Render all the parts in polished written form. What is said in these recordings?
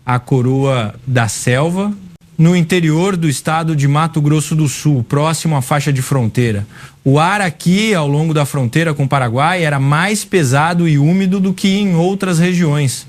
a coroa da selva, no interior do estado de Mato Grosso do Sul, próximo à faixa de fronteira. O ar aqui, ao longo da fronteira com o Paraguai, era mais pesado e úmido do que em outras regiões.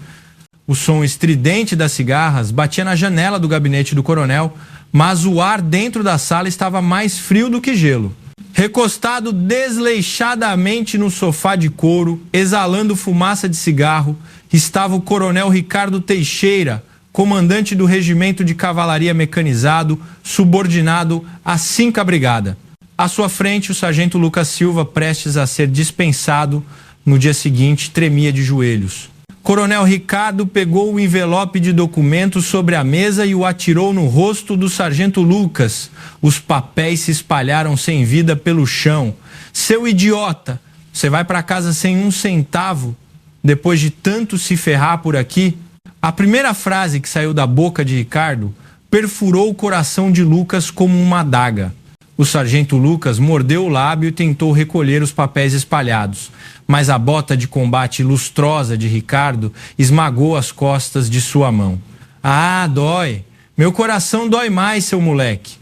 O som estridente das cigarras batia na janela do gabinete do coronel, mas o ar dentro da sala estava mais frio do que gelo. Recostado desleixadamente no sofá de couro, exalando fumaça de cigarro, estava o coronel Ricardo Teixeira, comandante do Regimento de Cavalaria Mecanizado, subordinado à 5ª Brigada. À sua frente, o sargento Lucas Silva, prestes a ser dispensado no dia seguinte, tremia de joelhos. Coronel Ricardo pegou o envelope de documentos sobre a mesa e o atirou no rosto do sargento Lucas. Os papéis se espalharam sem vida pelo chão. Seu idiota, você vai para casa sem um centavo depois de tanto se ferrar por aqui? A primeira frase que saiu da boca de Ricardo perfurou o coração de Lucas como uma adaga. O sargento Lucas mordeu o lábio e tentou recolher os papéis espalhados, mas a bota de combate lustrosa de Ricardo esmagou as costas de sua mão. Ah, dói. Meu coração dói mais, seu moleque.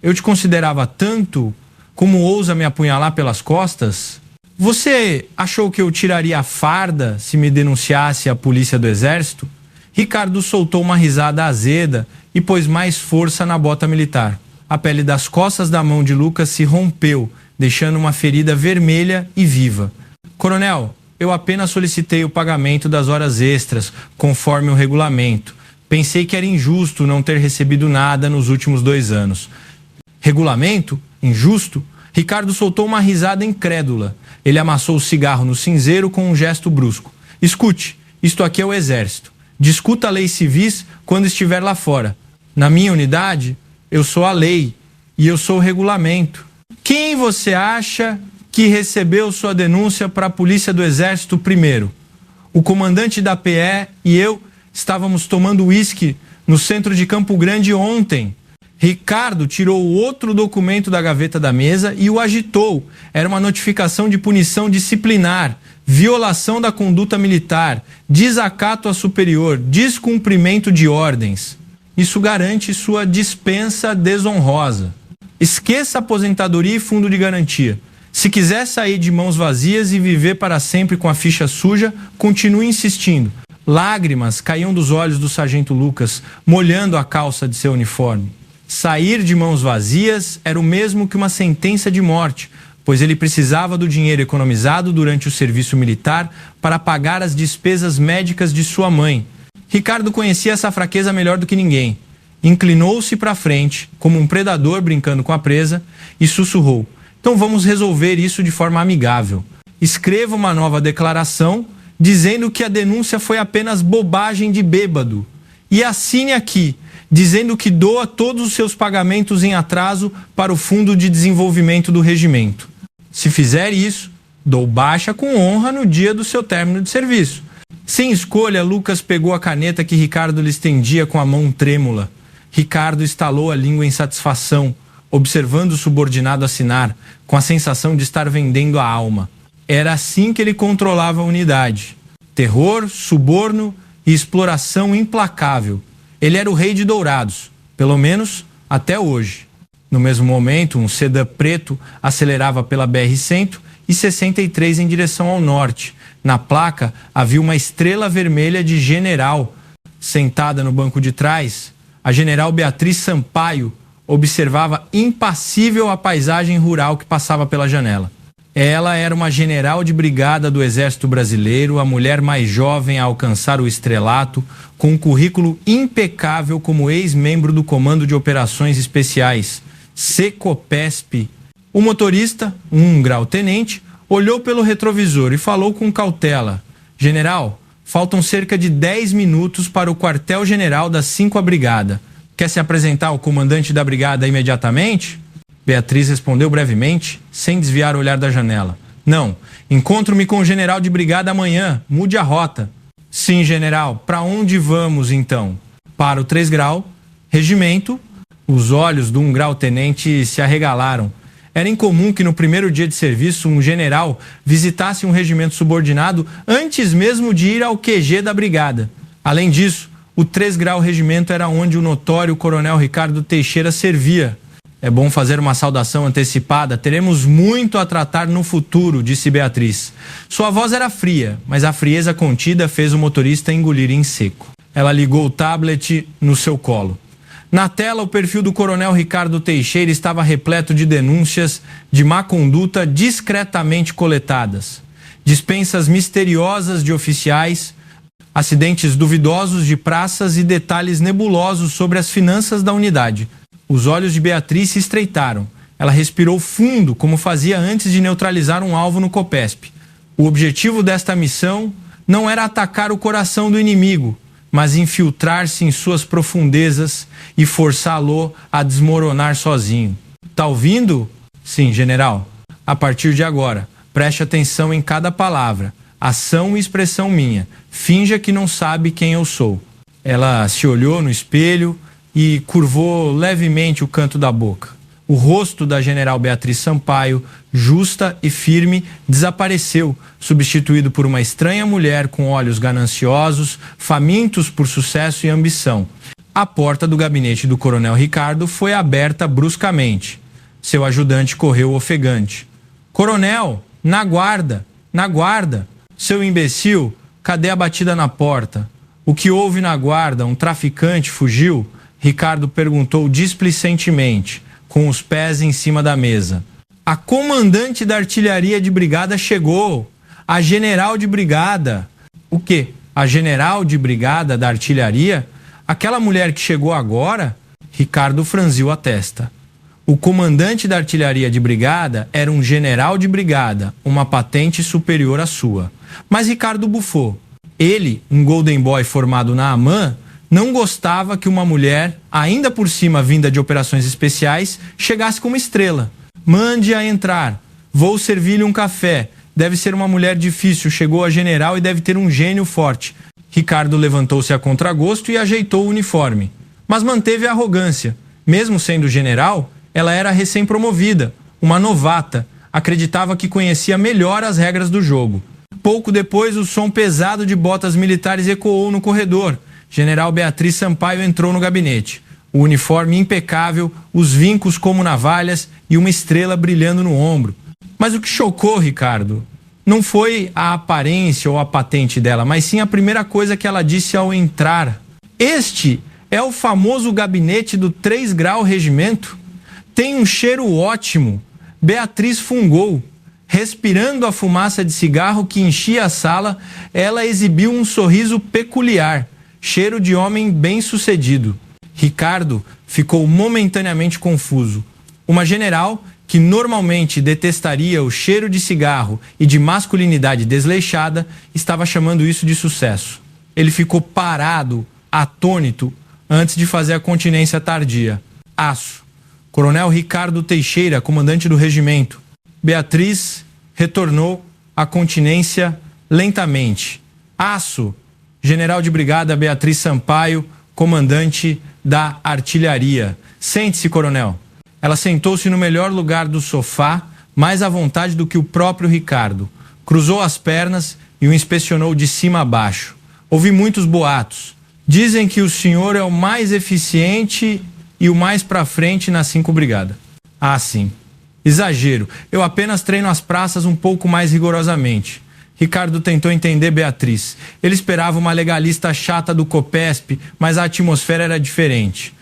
Eu te considerava tanto como ousa me apunhalar pelas costas? Você achou que eu tiraria a farda se me denunciasse à polícia do exército? Ricardo soltou uma risada azeda e pôs mais força na bota militar. A pele das costas da mão de Lucas se rompeu, deixando uma ferida vermelha e viva. Coronel, eu apenas solicitei o pagamento das horas extras, conforme o regulamento. Pensei que era injusto não ter recebido nada nos últimos 2 anos. Regulamento? Injusto? Ricardo soltou uma risada incrédula. Ele amassou o cigarro no cinzeiro com um gesto brusco. Escute, isto aqui é o exército. Discuta leis civis quando estiver lá fora. Na minha unidade, eu sou a lei e eu sou o regulamento. Quem você acha que recebeu sua denúncia para a polícia do exército primeiro? O comandante da PE e eu estávamos tomando uísque no centro de Campo Grande ontem. Ricardo tirou outro documento da gaveta da mesa e o agitou. Era uma notificação de punição disciplinar, violação da conduta militar, desacato a superior, descumprimento de ordens. Isso garante sua dispensa desonrosa. Esqueça aposentadoria e fundo de garantia. Se quiser sair de mãos vazias e viver para sempre com a ficha suja, continue insistindo. Lágrimas caíam dos olhos do sargento Lucas, molhando a calça de seu uniforme. Sair de mãos vazias era o mesmo que uma sentença de morte, pois ele precisava do dinheiro economizado durante o serviço militar para pagar as despesas médicas de sua mãe. Ricardo conhecia essa fraqueza melhor do que ninguém. Inclinou-se para frente, como um predador brincando com a presa, e sussurrou: então vamos resolver isso de forma amigável. Escreva uma nova declaração dizendo que a denúncia foi apenas bobagem de bêbado. E assine aqui, dizendo que doa todos os seus pagamentos em atraso para o Fundo de Desenvolvimento do Regimento. Se fizer isso, dou baixa com honra no dia do seu término de serviço. Sem escolha, Lucas pegou a caneta que Ricardo lhe estendia com a mão trêmula. Ricardo estalou a língua em satisfação, observando o subordinado assinar, com a sensação de estar vendendo a alma. Era assim que ele controlava a unidade. Terror, suborno e exploração implacável. Ele era o rei de Dourados, pelo menos até hoje. No mesmo momento, um sedã preto acelerava pela BR-163 em direção ao norte. Na placa havia uma estrela vermelha de general. Sentada no banco de trás, a general Beatriz Sampaio observava impassível a paisagem rural que passava pela janela. Ela era uma general de brigada do Exército Brasileiro, a mulher mais jovem a alcançar o estrelato, com um currículo impecável como ex-membro do Comando de Operações Especiais, Secopesp. O motorista, um grau-tenente, olhou pelo retrovisor e falou com cautela: general, faltam cerca de 10 minutos para o quartel-general da 5ª Brigada. Quer se apresentar ao comandante da brigada imediatamente? Beatriz respondeu brevemente, sem desviar o olhar da janela. Não, encontro-me com o general de brigada amanhã, mude a rota. Sim, general, para onde vamos então? Para o 3 grau, regimento. Os olhos do 1 grau-tenente se arregalaram. Era incomum que no primeiro dia de serviço um general visitasse um regimento subordinado antes mesmo de ir ao QG da brigada. Além disso, O 3 Grau Regimento era onde o notório coronel Ricardo Teixeira servia. É bom fazer uma saudação antecipada, teremos muito a tratar no futuro, disse Beatriz. Sua voz era fria, mas a frieza contida fez o motorista engolir em seco. Ela ligou o tablet no seu colo. Na tela, o perfil do coronel Ricardo Teixeira estava repleto de denúncias de má conduta discretamente coletadas. Dispensas misteriosas de oficiais, acidentes duvidosos de praças e detalhes nebulosos sobre as finanças da unidade. Os olhos de Beatriz se estreitaram. Ela respirou fundo, como fazia antes de neutralizar um alvo no COPESP. O objetivo desta missão não era atacar o coração do inimigo, mas infiltrar-se em suas profundezas e forçá-lo a desmoronar sozinho. Tá ouvindo? Sim, general. A partir de agora, preste atenção em cada palavra, ação e expressão minha. Finja que não sabe quem eu sou. Ela se olhou no espelho e curvou levemente o canto da boca. O rosto da general Beatriz Sampaio, justa e firme, desapareceu, substituído por uma estranha mulher com olhos gananciosos, famintos por sucesso e ambição. A porta do gabinete do coronel Ricardo foi aberta bruscamente. Seu ajudante correu ofegante. Coronel, na guarda, na guarda. Seu imbecil, cadê a batida na porta? O que houve na guarda? Um traficante fugiu? Ricardo perguntou displicentemente, com os pés em cima da mesa. A comandante da artilharia de brigada chegou. A general de brigada. O quê? A general de brigada da artilharia? Aquela mulher que chegou agora? Ricardo franziu a testa. O comandante da artilharia de brigada era um general de brigada, uma patente superior à sua. Mas Ricardo bufou. Ele, um Golden Boy formado na AMAN, não gostava que uma mulher, ainda por cima vinda de operações especiais, chegasse como estrela. Mande-a entrar. Vou servir-lhe um café. Deve ser uma mulher difícil. Chegou a general e deve ter um gênio forte. Ricardo levantou-se a contragosto e ajeitou o uniforme. Mas manteve a arrogância. Mesmo sendo general, ela era recém-promovida, uma novata. Acreditava que conhecia melhor as regras do jogo. Pouco depois, o som pesado de botas militares ecoou no corredor. General Beatriz Sampaio entrou no gabinete. O uniforme impecável, os vincos como navalhas e uma estrela brilhando no ombro. Mas o que chocou Ricardo não foi a aparência ou a patente dela, mas sim a primeira coisa que ela disse ao entrar. Este é o famoso gabinete do 3 Grau Regimento? Tem um cheiro ótimo. Beatriz fungou. Respirando a fumaça de cigarro que enchia a sala, ela exibiu um sorriso peculiar. Cheiro de homem bem-sucedido. Ricardo ficou momentaneamente confuso. Uma general, que normalmente detestaria o cheiro de cigarro e de masculinidade desleixada, estava chamando isso de sucesso. Ele ficou parado, atônito, antes de fazer a continência tardia. Aço. Coronel Ricardo Teixeira, comandante do regimento. Beatriz retornou à continência lentamente. Aço. General de brigada Beatriz Sampaio, comandante da artilharia. Sente-se, coronel. Ela sentou-se no melhor lugar do sofá, mais à vontade do que o próprio Ricardo. Cruzou as pernas e o inspecionou de cima a baixo. Ouvi muitos boatos. Dizem que o senhor é o mais eficiente e o mais pra frente na 5 Brigada. Ah, sim. Exagero. Eu apenas treino as praças um pouco mais rigorosamente. Ricardo tentou entender Beatriz. Ele esperava uma legalista chata do COPESP, mas a atmosfera era diferente.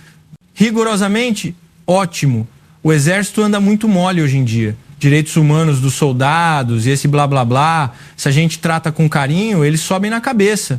Rigorosamente, ótimo. O exército anda muito mole hoje em dia. Direitos humanos dos soldados e esse blá blá blá. Se a gente trata com carinho, eles sobem na cabeça.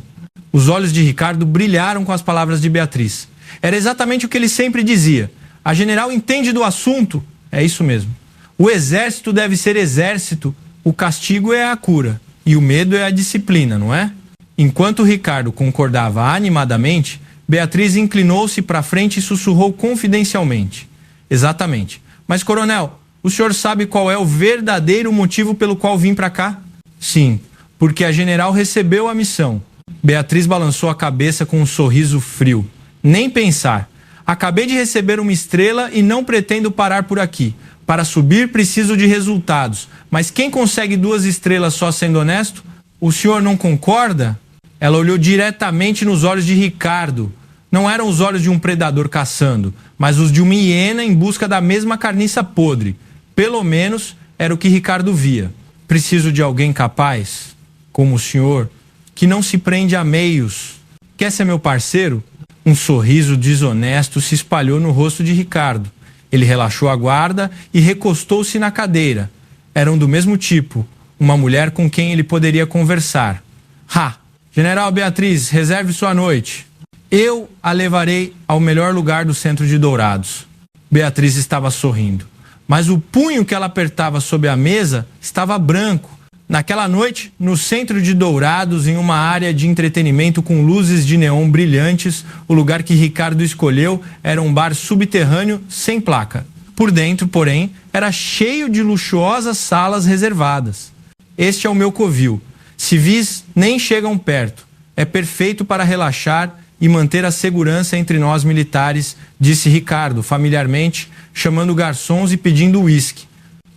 Os olhos de Ricardo brilharam com as palavras de Beatriz. Era exatamente o que ele sempre dizia. A general entende do assunto. É isso mesmo. O exército deve ser exército. O castigo é a cura. E o medo é a disciplina, não é? Enquanto Ricardo concordava animadamente, Beatriz inclinou-se para frente e sussurrou confidencialmente. Exatamente. Mas, coronel, o senhor sabe qual é o verdadeiro motivo pelo qual vim para cá? Sim, porque a general recebeu a missão. Beatriz balançou a cabeça com um sorriso frio. Nem pensar. Acabei de receber uma estrela e não pretendo parar por aqui. Para subir, preciso de resultados. Mas quem consegue 2 estrelas só sendo honesto? O senhor não concorda? Ela olhou diretamente nos olhos de Ricardo. Não eram os olhos de um predador caçando, mas os de uma hiena em busca da mesma carniça podre. Pelo menos era o que Ricardo via. Preciso de alguém capaz, como o senhor, que não se prende a meios. Quer ser meu parceiro? Um sorriso desonesto se espalhou no rosto de Ricardo. Ele relaxou a guarda e recostou-se na cadeira. Eram do mesmo tipo, uma mulher com quem ele poderia conversar. General Beatriz, reserve sua noite. Eu a levarei ao melhor lugar do centro de Dourados. Beatriz estava sorrindo, mas o punho que ela apertava sob a mesa estava branco. Naquela noite, no centro de Dourados, em uma área de entretenimento com luzes de neon brilhantes, o lugar que Ricardo escolheu era um bar subterrâneo sem placa. Por dentro, porém, era cheio de luxuosas salas reservadas. Este é o meu covil. Civis nem chegam perto. É perfeito para relaxar e manter a segurança entre nós militares, disse Ricardo, familiarmente, chamando garçons e pedindo uísque.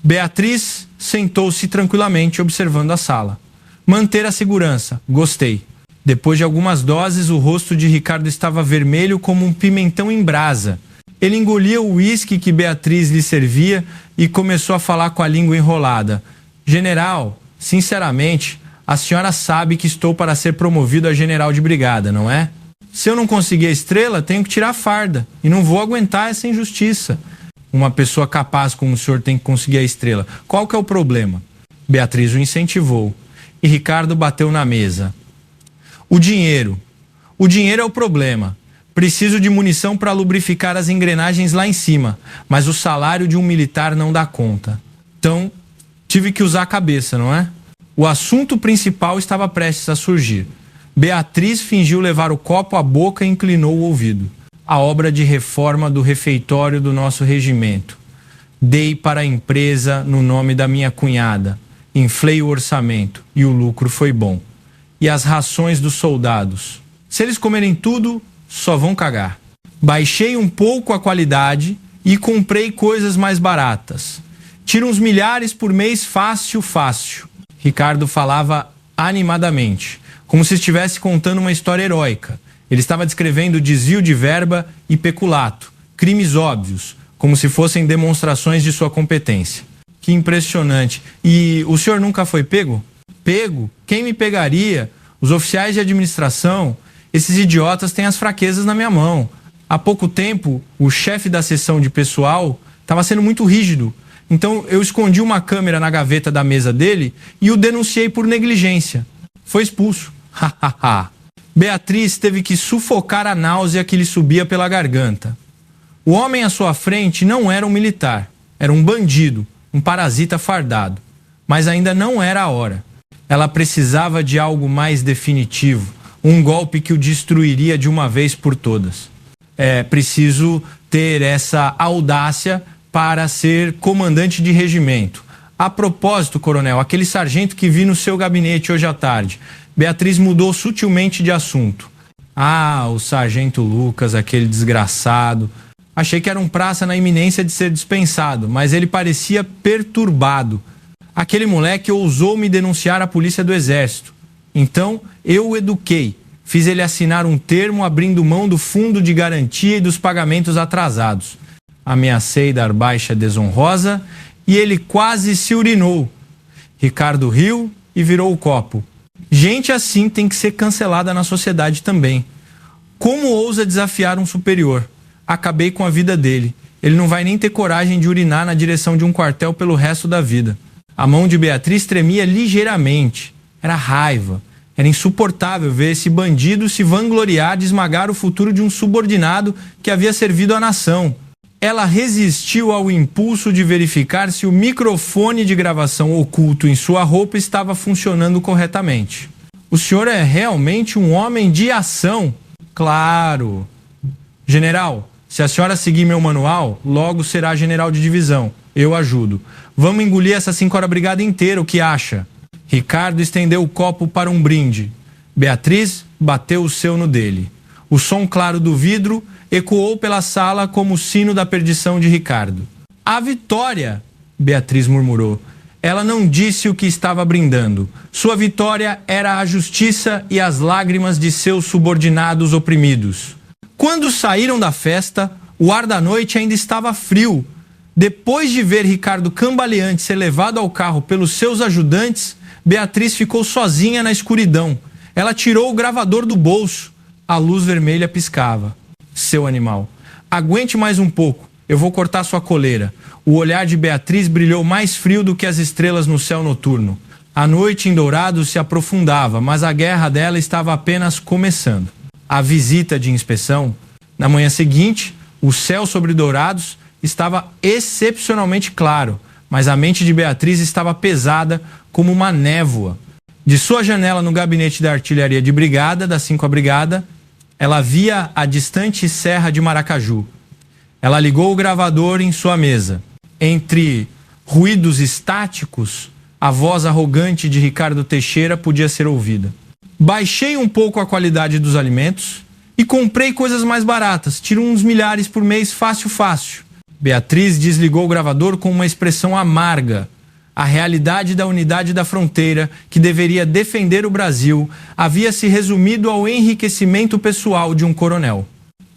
Beatriz sentou-se tranquilamente observando a sala. Manter a segurança, gostei. Depois de algumas doses, o rosto de Ricardo estava vermelho como um pimentão em brasa. Ele engolia o uísque que Beatriz lhe servia e começou a falar com a língua enrolada. General, sinceramente, a senhora sabe que estou para ser promovido a general de brigada, não é? Se eu não conseguir a estrela, tenho que tirar a farda. E não vou aguentar essa injustiça. Uma pessoa capaz como o senhor tem que conseguir a estrela. Qual que é o problema? Beatriz o incentivou. E Ricardo bateu na mesa. O dinheiro. O dinheiro é o problema. Preciso de munição para lubrificar as engrenagens lá em cima. Mas o salário de um militar não dá conta. Então, tive que usar a cabeça, não é? O assunto principal estava prestes a surgir. Beatriz fingiu levar o copo à boca e inclinou o ouvido. A obra de reforma do refeitório do nosso regimento. Dei para a empresa no nome da minha cunhada. Inflei o orçamento e o lucro foi bom. E as rações dos soldados? Se eles comerem tudo, só vão cagar. Baixei um pouco a qualidade e comprei coisas mais baratas. Tiro uns milhares por mês fácil. Ricardo falava animadamente, como se estivesse contando uma história heróica. Ele estava descrevendo desvio de verba e peculato, crimes óbvios, como se fossem demonstrações de sua competência. Que impressionante. E o senhor nunca foi pego? Pego? Quem me pegaria? Os oficiais de administração? Esses idiotas têm as fraquezas na minha mão. Há pouco tempo, o chefe da seção de pessoal estava sendo muito rígido. Então eu escondi uma câmera na gaveta da mesa dele e o denunciei por negligência. Foi expulso. Beatriz teve que sufocar a náusea que lhe subia pela garganta. O homem à sua frente não era um militar, era um bandido, um parasita fardado. Mas ainda não era a hora. Ela precisava de algo mais definitivo, um golpe que o destruiria de uma vez por todas. É preciso ter essa audácia para ser comandante de regimento. A propósito, coronel, aquele sargento que vi no seu gabinete hoje à tarde, Beatriz mudou sutilmente de assunto. O sargento Lucas, aquele desgraçado. Achei que era um praça na iminência de ser dispensado, mas ele parecia perturbado. Aquele moleque ousou me denunciar à polícia do exército. Então, eu o eduquei. Fiz ele assinar um termo abrindo mão do fundo de garantia e dos pagamentos atrasados. Ameacei dar baixa desonrosa e ele quase se urinou. Ricardo riu e virou o copo. Gente assim tem que ser cancelada na sociedade também. Como ousa desafiar um superior? Acabei com a vida dele. Ele não vai nem ter coragem de urinar na direção de um quartel pelo resto da vida. A mão de Beatriz tremia ligeiramente. Era raiva. Era insuportável ver esse bandido se vangloriar de esmagar o futuro de um subordinado que havia servido à nação. Ela resistiu ao impulso de verificar se o microfone de gravação oculto em sua roupa estava funcionando corretamente. O senhor é realmente um homem de ação? Claro. General, se a senhora seguir meu manual, logo será general de divisão. Eu ajudo. Vamos engolir essa 5ª brigada inteira, o que acha? Ricardo estendeu o copo para um brinde. Beatriz bateu o seu no dele. O som claro do vidro ecoou pela sala como o sino da perdição de Ricardo. A vitória! Beatriz murmurou. ela não disse o que estava brindando. Sua vitória era a justiça e as lágrimas de seus subordinados oprimidos. Quando saíram da festa, o ar da noite ainda estava frio. Depois de ver Ricardo cambaleante ser levado ao carro pelos seus ajudantes, Beatriz ficou sozinha na escuridão. Ela tirou o gravador do bolso. A luz vermelha piscava. Seu animal, aguente mais um pouco. Eu vou cortar sua coleira. O olhar de Beatriz brilhou mais frio do que as estrelas no céu noturno. A noite em Dourados se aprofundava, mas a guerra dela estava apenas começando. A visita de inspeção. Na manhã seguinte, o céu sobre Dourados estava excepcionalmente claro, mas a mente de Beatriz estava pesada como uma névoa. De sua janela no gabinete da artilharia de brigada, da 5ª Brigada, ela via a distante Serra de Maracaju. Ela ligou o gravador em sua mesa. Entre ruídos estáticos, a voz arrogante de Ricardo Teixeira podia ser ouvida. Baixei um pouco a qualidade dos alimentos e comprei coisas mais baratas. Tiro uns milhares por mês fácil. Beatriz desligou o gravador com uma expressão amarga. A realidade da unidade da fronteira, que deveria defender o Brasil, havia se resumido ao enriquecimento pessoal de um coronel.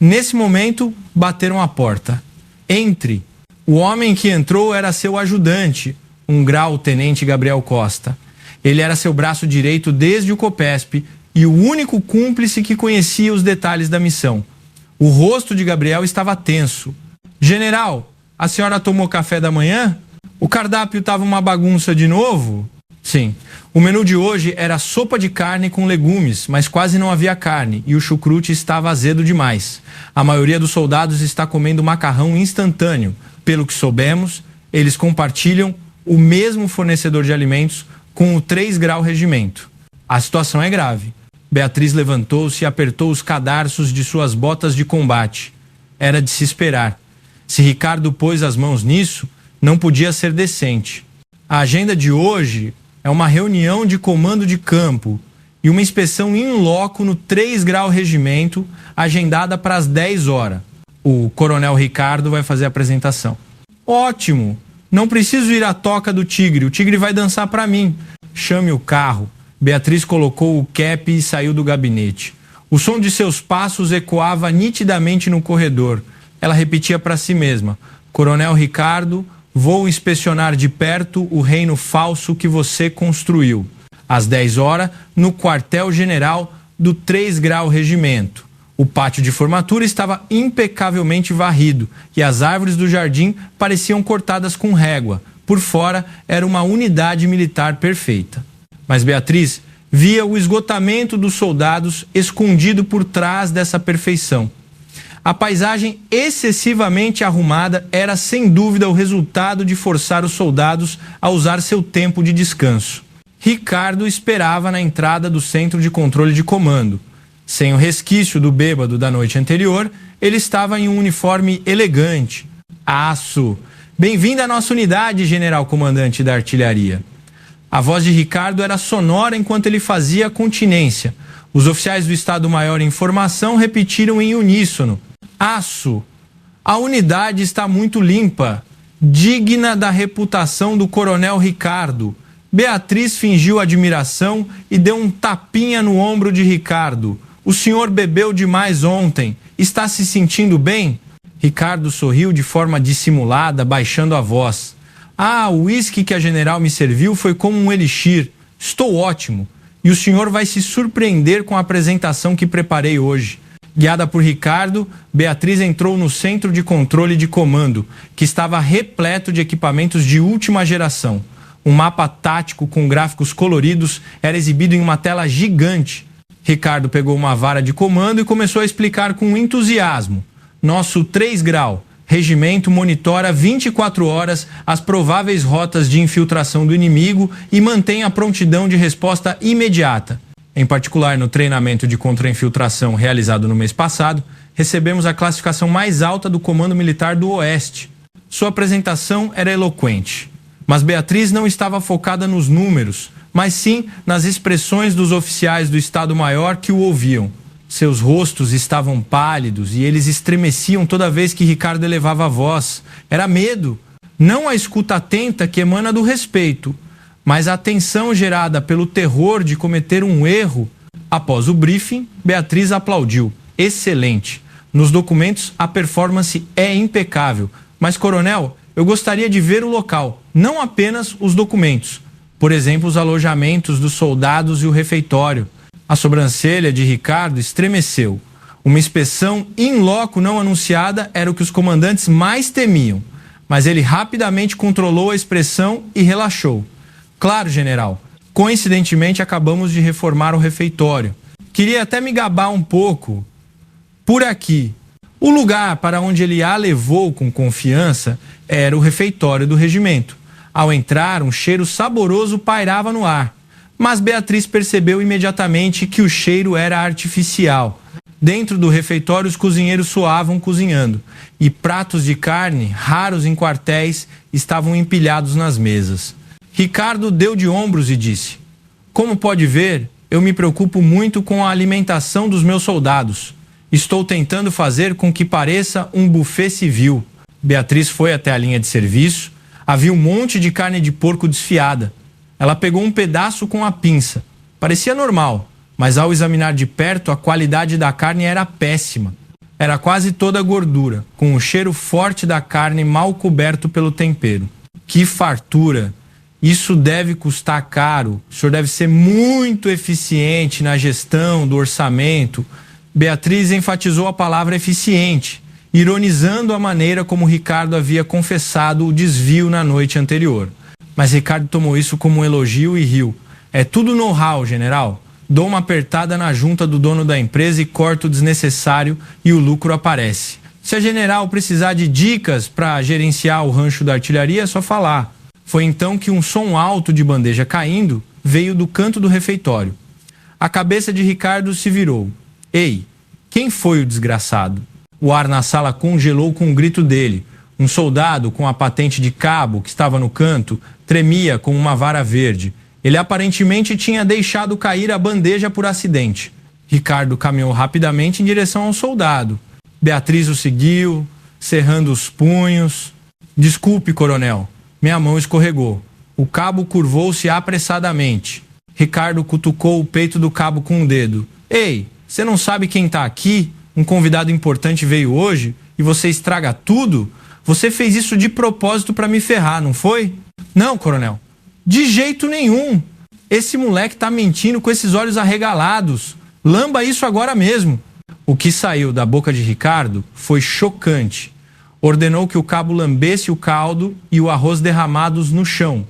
Nesse momento, bateram à porta. Entre. O homem que entrou era seu ajudante, um grau-tenente Gabriel Costa. Ele era seu braço direito desde o COPESP e o único cúmplice que conhecia os detalhes da missão. O rosto de Gabriel estava tenso. General, a senhora tomou café da manhã? O cardápio estava uma bagunça de novo? Sim. O menu de hoje era sopa de carne com legumes, mas quase não havia carne e o chucrute estava azedo demais. A maioria dos soldados está comendo macarrão instantâneo. Pelo que soubemos, eles compartilham o mesmo fornecedor de alimentos com o 3 Grau Regimento. A situação é grave. Beatriz levantou-se e apertou os cadarços de suas botas de combate. Era de se esperar. Se Ricardo pôs as mãos nisso, não podia ser decente. A agenda de hoje é uma reunião de comando de campo e uma inspeção in loco no 3 Grau Regimento, agendada para as 10 horas. O coronel Ricardo vai fazer a apresentação. Ótimo! Não preciso ir à toca do tigre, o tigre vai dançar para mim. Chame o carro. Beatriz colocou o cap e saiu do gabinete. O som de seus passos ecoava nitidamente no corredor. Ela repetia para si mesma: Coronel Ricardo, vou inspecionar de perto o reino falso que você construiu. Às 10 horas, no quartel-general do 3 Grau Regimento. O pátio de formatura estava impecavelmente varrido e as árvores do jardim pareciam cortadas com régua. Por fora, era uma unidade militar perfeita. Mas Beatriz via o esgotamento dos soldados escondido por trás dessa perfeição. A paisagem excessivamente arrumada era sem dúvida o resultado de forçar os soldados a usar seu tempo de descanso. Ricardo esperava na entrada do centro de controle de comando. Sem o resquício do bêbado da noite anterior, ele estava em um uniforme elegante. Aço! Bem-vindo à nossa unidade, general comandante da artilharia. A voz de Ricardo era sonora enquanto ele fazia a continência. Os oficiais do Estado-Maior em formação repetiram em uníssono: Aço! A unidade está muito limpa, digna da reputação do coronel Ricardo. Beatriz fingiu admiração e deu um tapinha no ombro de Ricardo. O senhor bebeu demais ontem. Está se sentindo bem? Ricardo sorriu de forma dissimulada, baixando a voz. Ah, o uísque que a general me serviu foi como um elixir. Estou ótimo. E o senhor vai se surpreender com a apresentação que preparei hoje. Guiada por Ricardo, Beatriz entrou no centro de controle de comando, que estava repleto de equipamentos de última geração. Um mapa tático com gráficos coloridos era exibido em uma tela gigante. Ricardo pegou uma vara de comando e começou a explicar com entusiasmo. Nosso 3 Grau Regimento monitora 24 horas as prováveis rotas de infiltração do inimigo e mantém a prontidão de resposta imediata. Em particular, no treinamento de contra-infiltração realizado no mês passado, recebemos a classificação mais alta do Comando Militar do Oeste. Sua apresentação era eloquente. Mas Beatriz não estava focada nos números, mas sim nas expressões dos oficiais do Estado-Maior que o ouviam. Seus rostos estavam pálidos e eles estremeciam toda vez que Ricardo elevava a voz. Era medo, Não a escuta atenta que emana do respeito, mas a tensão gerada pelo terror de cometer um erro. Após o briefing, Beatriz aplaudiu. Excelente. Nos documentos, a performance é impecável. Mas, coronel, eu gostaria de ver o local, não apenas os documentos. Por exemplo, os alojamentos dos soldados e o refeitório. A sobrancelha de Ricardo estremeceu. Uma inspeção in loco não anunciada era o que os comandantes mais temiam. Mas ele rapidamente controlou a expressão e relaxou. Claro, general. Coincidentemente, acabamos de reformar o refeitório. Queria até me gabar um pouco por aqui. O lugar para onde ele a levou com confiança era o refeitório do regimento. Ao entrar, um cheiro saboroso pairava no ar. Mas Beatriz percebeu imediatamente que o cheiro era artificial. Dentro do refeitório, os cozinheiros soavam cozinhando, e pratos de carne, raros em quartéis, estavam empilhados nas mesas. Ricardo deu de ombros e disse: como pode ver, eu me preocupo muito com a alimentação dos meus soldados. Estou tentando fazer com que pareça um buffet civil. Beatriz foi até a linha de serviço. Havia um monte de carne de porco desfiada. Ela pegou um pedaço com a pinça. Parecia normal, mas ao examinar de perto, a qualidade da carne era péssima. Era quase toda gordura, com o cheiro forte da carne mal coberto pelo tempero. Que fartura! Isso deve custar caro. O senhor deve ser muito eficiente na gestão do orçamento. Beatriz enfatizou a palavra eficiente, ironizando a maneira como Ricardo havia confessado o desvio na noite anterior. Mas Ricardo tomou isso como um elogio e riu. É tudo know-how, general. Dou uma apertada na junta do dono da empresa e corto o desnecessário e o lucro aparece. Se a general precisar de dicas para gerenciar o rancho da artilharia, é só falar. Foi então que um som alto de bandeja caindo veio do canto do refeitório. A cabeça de Ricardo se virou. Ei, quem foi o desgraçado? O ar na sala congelou com um grito dele. Um soldado com a patente de cabo que estava no canto tremia como uma vara verde. Ele aparentemente tinha deixado cair a bandeja por acidente. Ricardo caminhou rapidamente em direção ao soldado. Beatriz o seguiu, cerrando os punhos. Desculpe, coronel. Minha mão escorregou. O cabo curvou-se apressadamente. Ricardo cutucou o peito do cabo com um dedo. Ei, você não sabe quem está aqui? Um convidado importante veio hoje e você estraga tudo? Você fez isso de propósito para me ferrar, não foi? Não, coronel. De jeito nenhum. Esse moleque tá mentindo com esses olhos arregalados. Lamba isso agora mesmo. O que saiu da boca de Ricardo foi chocante. Ordenou que o cabo lambesse o caldo e o arroz derramados no chão.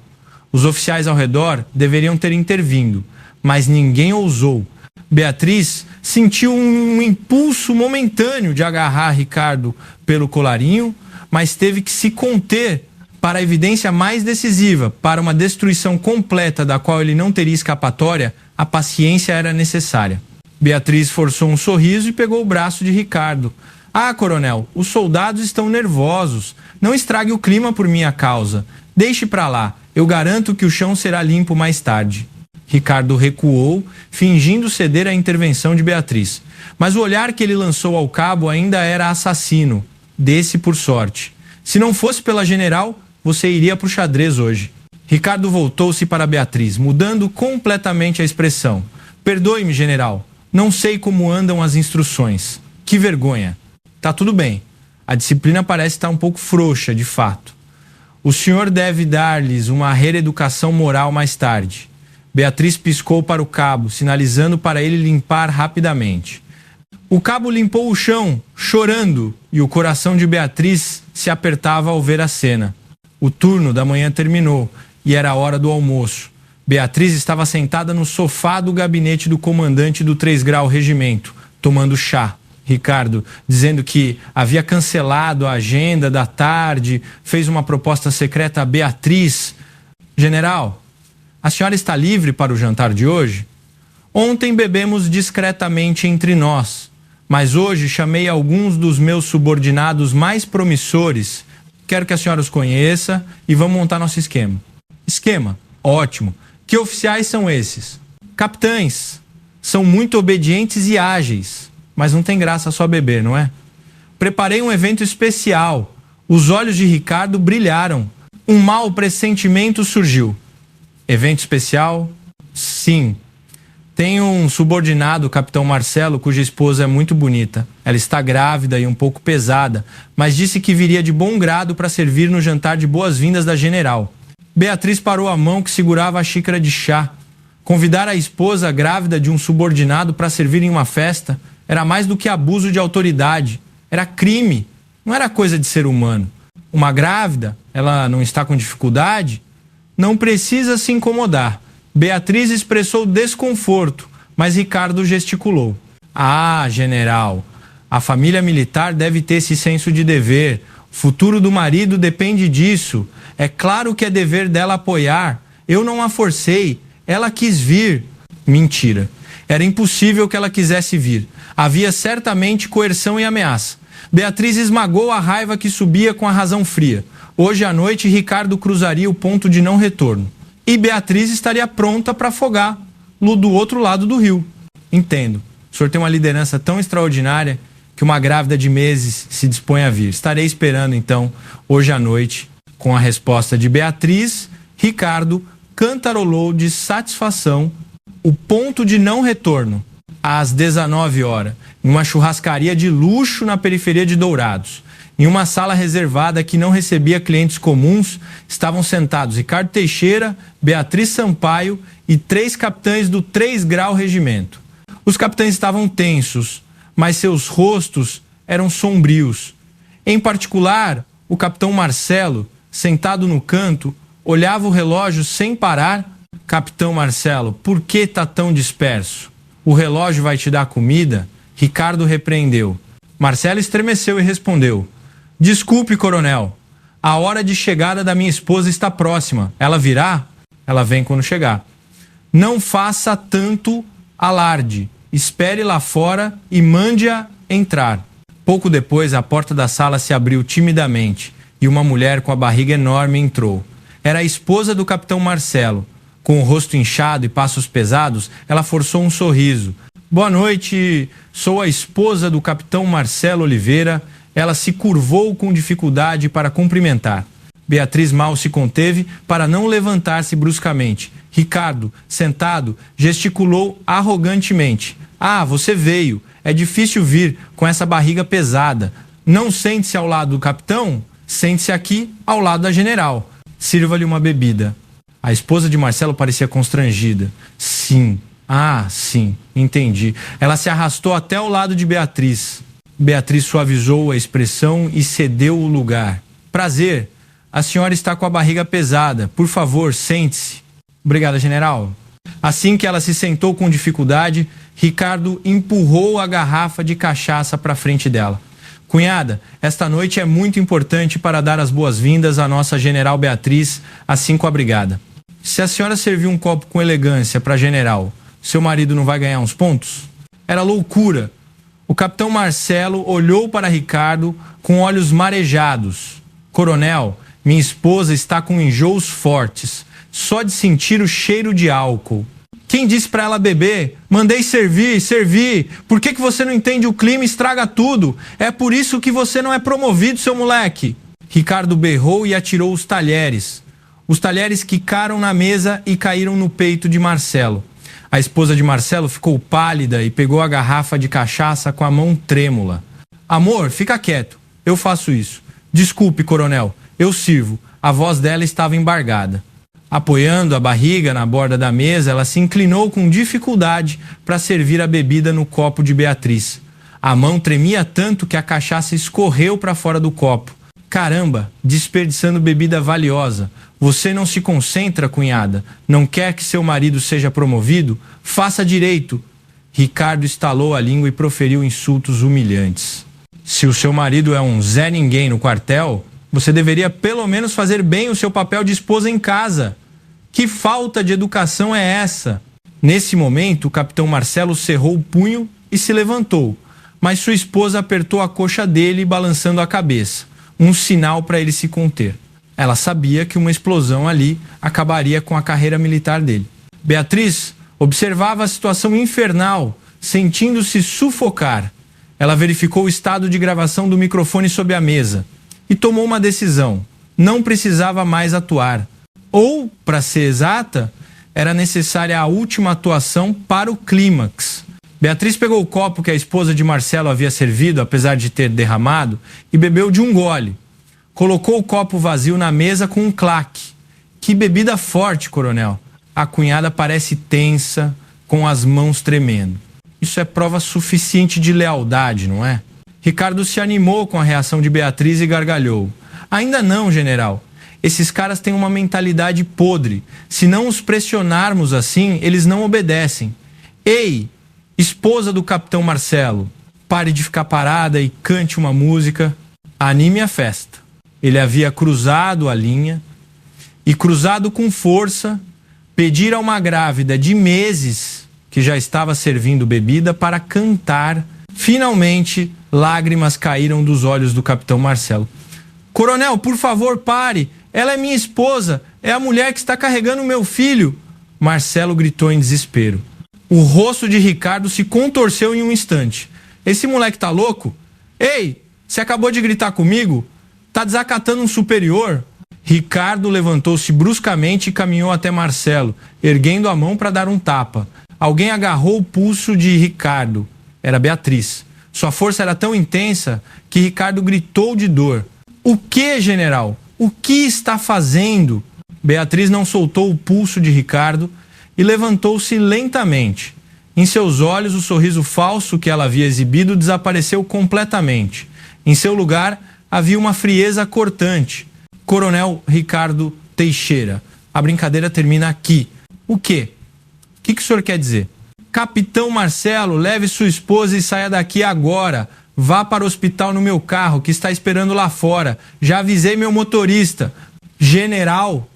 Os oficiais ao redor deveriam ter intervindo, mas ninguém ousou. Beatriz sentiu um impulso momentâneo de agarrar Ricardo pelo colarinho, mas teve que se conter para a evidência mais decisiva. Para uma destruição completa da qual ele não teria escapatória, a paciência era necessária. Beatriz forçou um sorriso e pegou o braço de Ricardo. Ah, coronel, os soldados estão nervosos. Não estrague o clima por minha causa. Deixe pra lá. Eu garanto que o chão será limpo mais tarde. Ricardo recuou, fingindo ceder à intervenção de Beatriz. Mas o olhar que ele lançou ao cabo ainda era assassino. Desse por sorte. Se não fosse pela general, você iria pro xadrez hoje. Ricardo voltou-se para Beatriz, mudando completamente a expressão. Perdoe-me, general. Não sei como andam as instruções. Que vergonha. Tá tudo bem. A disciplina parece estar um pouco frouxa, de fato. O senhor deve dar-lhes uma reeducação moral mais tarde. Beatriz piscou para o cabo, sinalizando para ele limpar rapidamente. O cabo limpou o chão, chorando, e o coração de Beatriz se apertava ao ver a cena. O turno da manhã terminou e era a hora do almoço. Beatriz estava sentada no sofá do gabinete do comandante do 3 Grau Regimento, tomando chá. Ricardo, dizendo que havia cancelado a agenda da tarde, fez uma proposta secreta a Beatriz. General, a senhora está livre para o jantar de hoje? Ontem bebemos discretamente entre nós, mas hoje chamei alguns dos meus subordinados mais promissores. Quero que a senhora os conheça e vamos montar nosso esquema. Esquema? Ótimo. Que oficiais são esses? Capitães. São muito obedientes e ágeis. Mas não tem graça só beber, não é? Preparei um evento especial. Os olhos de Ricardo brilharam. Um mau pressentimento surgiu. Evento especial? Sim. Tem um subordinado, o capitão Marcelo, cuja esposa é muito bonita. Ela está grávida e um pouco pesada, mas disse que viria de bom grado para servir no jantar de boas-vindas da general. Beatriz parou a mão que segurava a xícara de chá. Convidar a esposa grávida de um subordinado para servir em uma festa era mais do que abuso de autoridade. Era crime. Não era coisa de ser humano. Uma grávida, ela não está com dificuldade? Não precisa se incomodar. Beatriz expressou desconforto, mas Ricardo gesticulou. Ah, general, a família militar deve ter esse senso de dever. O futuro do marido depende disso. É claro que é dever dela apoiar. Eu não a forcei. Ela quis vir. Mentira. Era impossível que ela quisesse vir. Havia certamente coerção e ameaça. Beatriz esmagou a raiva que subia com a razão fria. Hoje à noite, Ricardo cruzaria o ponto de não retorno. E Beatriz estaria pronta para afogá-lo do outro lado do rio. Entendo. O senhor tem uma liderança tão extraordinária que uma grávida de meses se dispõe a vir. Estarei esperando, então, hoje à noite, com a resposta de Beatriz. Ricardo cantarolou de satisfação o ponto de não retorno, às 19 horas, em uma churrascaria de luxo na periferia de Dourados. Em uma sala reservada que não recebia clientes comuns, estavam sentados Ricardo Teixeira, Beatriz Sampaio e 3 capitães do 3 Grau Regimento. Os capitães estavam tensos, mas seus rostos eram sombrios. Em particular, o capitão Marcelo, sentado no canto, olhava o relógio sem parar. Capitão Marcelo, por que tá tão disperso? O relógio vai te dar comida? Ricardo repreendeu. Marcelo estremeceu e respondeu: desculpe, coronel. A hora de chegada da minha esposa está próxima. Ela virá? Ela vem quando chegar. Não faça tanto alarde. Espere lá fora e mande-a entrar. Pouco depois, a porta da sala se abriu timidamente e uma mulher com a barriga enorme entrou. Era a esposa do capitão Marcelo. Com o rosto inchado e passos pesados, ela forçou um sorriso. Boa noite, sou a esposa do capitão Marcelo Oliveira. Ela se curvou com dificuldade para cumprimentar. Beatriz mal se conteve para não levantar-se bruscamente. Ricardo, sentado, gesticulou arrogantemente. Ah, você veio. É difícil vir com essa barriga pesada. Não sente-se ao lado do capitão? Sente-se aqui ao lado da general. Sirva-lhe uma bebida. A esposa de Marcelo parecia constrangida. Sim. Ah, sim. Entendi. Ela se arrastou até ao lado de Beatriz. Beatriz suavizou a expressão e cedeu o lugar. Prazer. A senhora está com a barriga pesada. Por favor, sente-se. Obrigada, general. Assim que ela se sentou com dificuldade, Ricardo empurrou a garrafa de cachaça para frente dela. Cunhada, esta noite é muito importante para dar as boas-vindas à nossa general Beatriz, assim com a brigada. Se a senhora servir um copo com elegância para a general, seu marido não vai ganhar uns pontos? Era loucura. O capitão Marcelo olhou para Ricardo com olhos marejados. Coronel, minha esposa está com enjoos fortes, só de sentir o cheiro de álcool. Quem disse para ela beber? Mandei servir. Por que você não entende o clima e estraga tudo? É por isso que você não é promovido, seu moleque. Ricardo berrou e atirou os talheres. Os talheres quicaram na mesa e caíram no peito de Marcelo. A esposa de Marcelo ficou pálida e pegou a garrafa de cachaça com a mão trêmula. Amor, fica quieto. Eu faço isso. Desculpe, coronel. Eu sirvo. A voz dela estava embargada. Apoiando a barriga na borda da mesa, ela se inclinou com dificuldade para servir a bebida no copo de Beatriz. A mão tremia tanto que a cachaça escorreu para fora do copo. Caramba, desperdiçando bebida valiosa. Você não se concentra, cunhada? Não quer que seu marido seja promovido? Faça direito. Ricardo estalou a língua e proferiu insultos humilhantes. Se o seu marido é um Zé Ninguém no quartel, você deveria pelo menos fazer bem o seu papel de esposa em casa. Que falta de educação é essa? Nesse momento, o capitão Marcelo cerrou o punho e se levantou, mas sua esposa apertou a coxa dele, balançando a cabeça, um sinal para ele se conter. Ela sabia que uma explosão ali acabaria com a carreira militar dele. Beatriz observava a situação infernal, sentindo-se sufocar. Ela verificou o estado de gravação do microfone sob a mesa e tomou uma decisão. não precisava mais atuar. Ou, para ser exata, era necessária a última atuação para o clímax. Beatriz pegou o copo que a esposa de Marcelo havia servido, apesar de ter derramado, e bebeu de um gole. Colocou o copo vazio na mesa com um claque. Que bebida forte, coronel. A cunhada parece tensa, com as mãos tremendo. Isso é prova suficiente de lealdade, não é? Ricardo se animou com a reação de Beatriz e gargalhou. Ainda não, general. Esses caras têm uma mentalidade podre. Se não os pressionarmos assim, eles não obedecem. Ei, esposa do capitão Marcelo, pare de ficar parada e cante uma música. Anime a festa. Ele havia cruzado a linha e, cruzado com força, pedir a uma grávida de meses que já estava servindo bebida para cantar. Finalmente, lágrimas caíram dos olhos do capitão Marcelo. Coronel, por favor, pare. Ela é minha esposa. É a mulher que está carregando meu filho. Marcelo gritou em desespero. O rosto de Ricardo se contorceu em um instante. Esse moleque tá louco? Ei, você acabou de gritar comigo? Tá desacatando um superior? Ricardo levantou-se bruscamente e caminhou até Marcelo, erguendo a mão para dar um tapa. Alguém agarrou o pulso de Ricardo. Era Beatriz. Sua força era tão intensa que Ricardo gritou de dor. O que, general? O que está fazendo? Beatriz não soltou o pulso de Ricardo e levantou-se lentamente. Em seus olhos, o sorriso falso que ela havia exibido desapareceu completamente. Em seu lugar, havia uma frieza cortante. Coronel Ricardo Teixeira. A brincadeira termina aqui. O quê? O que o senhor quer dizer? Capitão Marcelo, leve sua esposa e saia daqui agora. Vá para o hospital no meu carro, que está esperando lá fora. Já avisei meu motorista. General.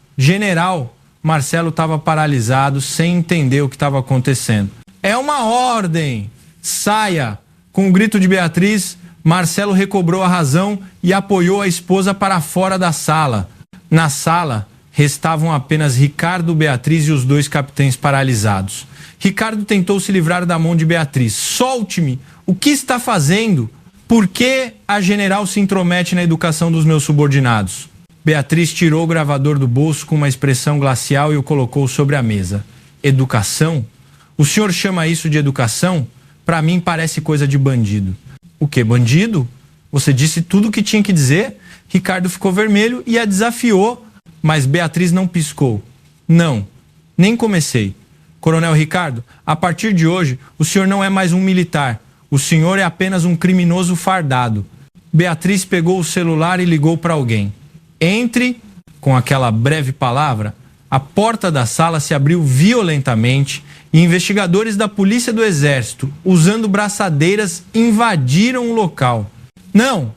Marcelo estava paralisado, sem entender o que estava acontecendo. É uma ordem! Saia! Com o grito de Beatriz, Marcelo recobrou a razão e apoiou a esposa para fora da sala. Na sala, restavam apenas Ricardo, Beatriz e os dois capitães paralisados. Ricardo tentou se livrar da mão de Beatriz. Solte-me! O que está fazendo? Por que a general se intromete na educação dos meus subordinados? Beatriz tirou o gravador do bolso com uma expressão glacial e o colocou sobre a mesa. Educação? O senhor chama isso de educação? Para mim parece coisa de bandido. O que, bandido? Você disse tudo o que tinha que dizer? Ricardo ficou vermelho e a desafiou, mas Beatriz não piscou. Não, nem comecei. Coronel Ricardo, a partir de hoje, o senhor não é mais um militar. O senhor é apenas um criminoso fardado. Beatriz pegou o celular e ligou para alguém. Entre, com aquela breve palavra, a porta da sala se abriu violentamente e investigadores da Polícia do Exército, usando braçadeiras, invadiram o local. Não!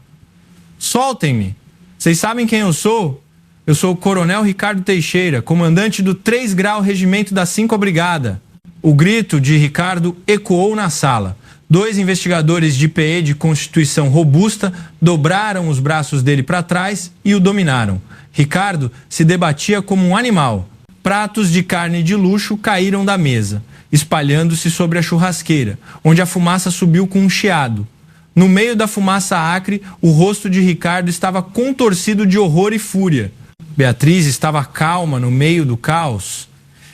Soltem-me! Vocês sabem quem eu sou? Eu sou o Coronel Ricardo Teixeira, comandante do 3 Grau Regimento da 5ª Brigada. O grito de Ricardo ecoou na sala. 2 investigadores de PE de constituição robusta dobraram os braços dele para trás e o dominaram. Ricardo se debatia como um animal. Pratos de carne de luxo caíram da mesa, espalhando-se sobre a churrasqueira, onde a fumaça subiu com um chiado. No meio da fumaça acre, o rosto de Ricardo estava contorcido de horror e fúria. Beatriz estava calma no meio do caos.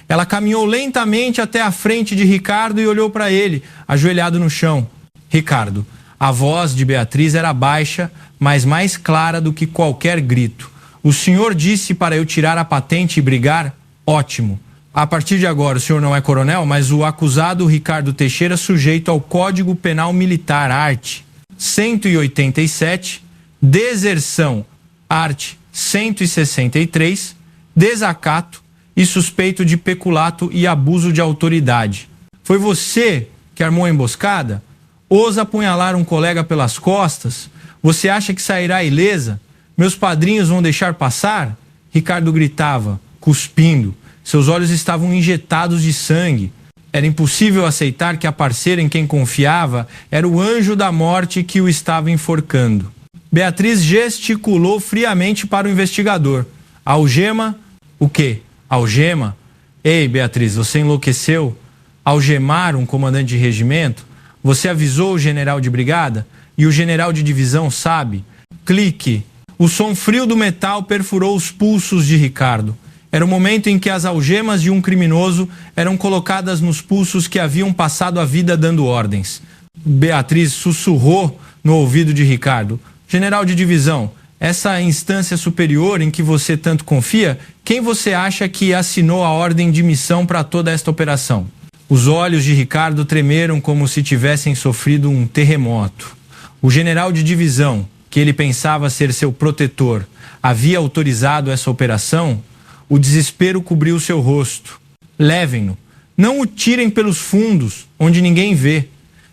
Ela caminhou lentamente até a frente de Ricardo e olhou para ele, ajoelhado no chão. Ricardo, a voz de Beatriz era baixa, mas mais clara do que qualquer grito. O senhor disse para eu tirar a patente e brigar? Ótimo. A partir de agora, o senhor não é coronel, mas o acusado Ricardo Teixeira sujeito ao Código Penal Militar, art. 187, deserção, art. 163, desacato e suspeito de peculato e abuso de autoridade. Foi você que armou a emboscada? Ousa apunhalar um colega pelas costas? Você acha que sairá ilesa? Meus padrinhos vão deixar passar? Ricardo gritava, cuspindo. Seus olhos estavam injetados de sangue. Era impossível aceitar que a parceira em quem confiava era o anjo da morte que o estava enforcando. Beatriz gesticulou friamente para o investigador. Algema? O quê? Algema? Ei, Beatriz, você enlouqueceu? Algemar um comandante de regimento? Você avisou o general de brigada? E o general de divisão sabe? Clique. O som frio do metal perfurou os pulsos de Ricardo. Era o momento em que as algemas de um criminoso eram colocadas nos pulsos que haviam passado a vida dando ordens. Beatriz sussurrou no ouvido de Ricardo: General de divisão, essa instância superior em que você tanto confia, quem você acha que assinou a ordem de missão para toda esta operação? Os olhos de Ricardo tremeram como se tivessem sofrido um terremoto. O general de divisão, que ele pensava ser seu protetor, havia autorizado essa operação? O desespero cobriu seu rosto. Levem-no. Não o tirem pelos fundos, onde ninguém vê.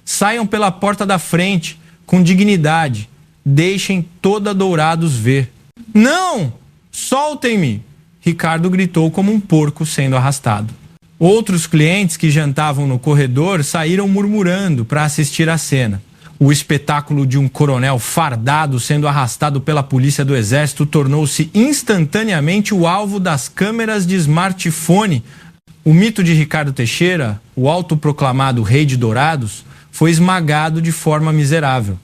Saiam pela porta da frente, com dignidade. Deixem toda Dourados ver. Não! Soltem-me! Ricardo gritou como um porco sendo arrastado. Outros clientes que jantavam no corredor saíram murmurando para assistir à cena. O espetáculo de um coronel fardado sendo arrastado pela polícia do exército tornou-se instantaneamente o alvo das câmeras de smartphone. O mito de Ricardo Teixeira, o autoproclamado rei de Dourados, foi esmagado de forma miserável.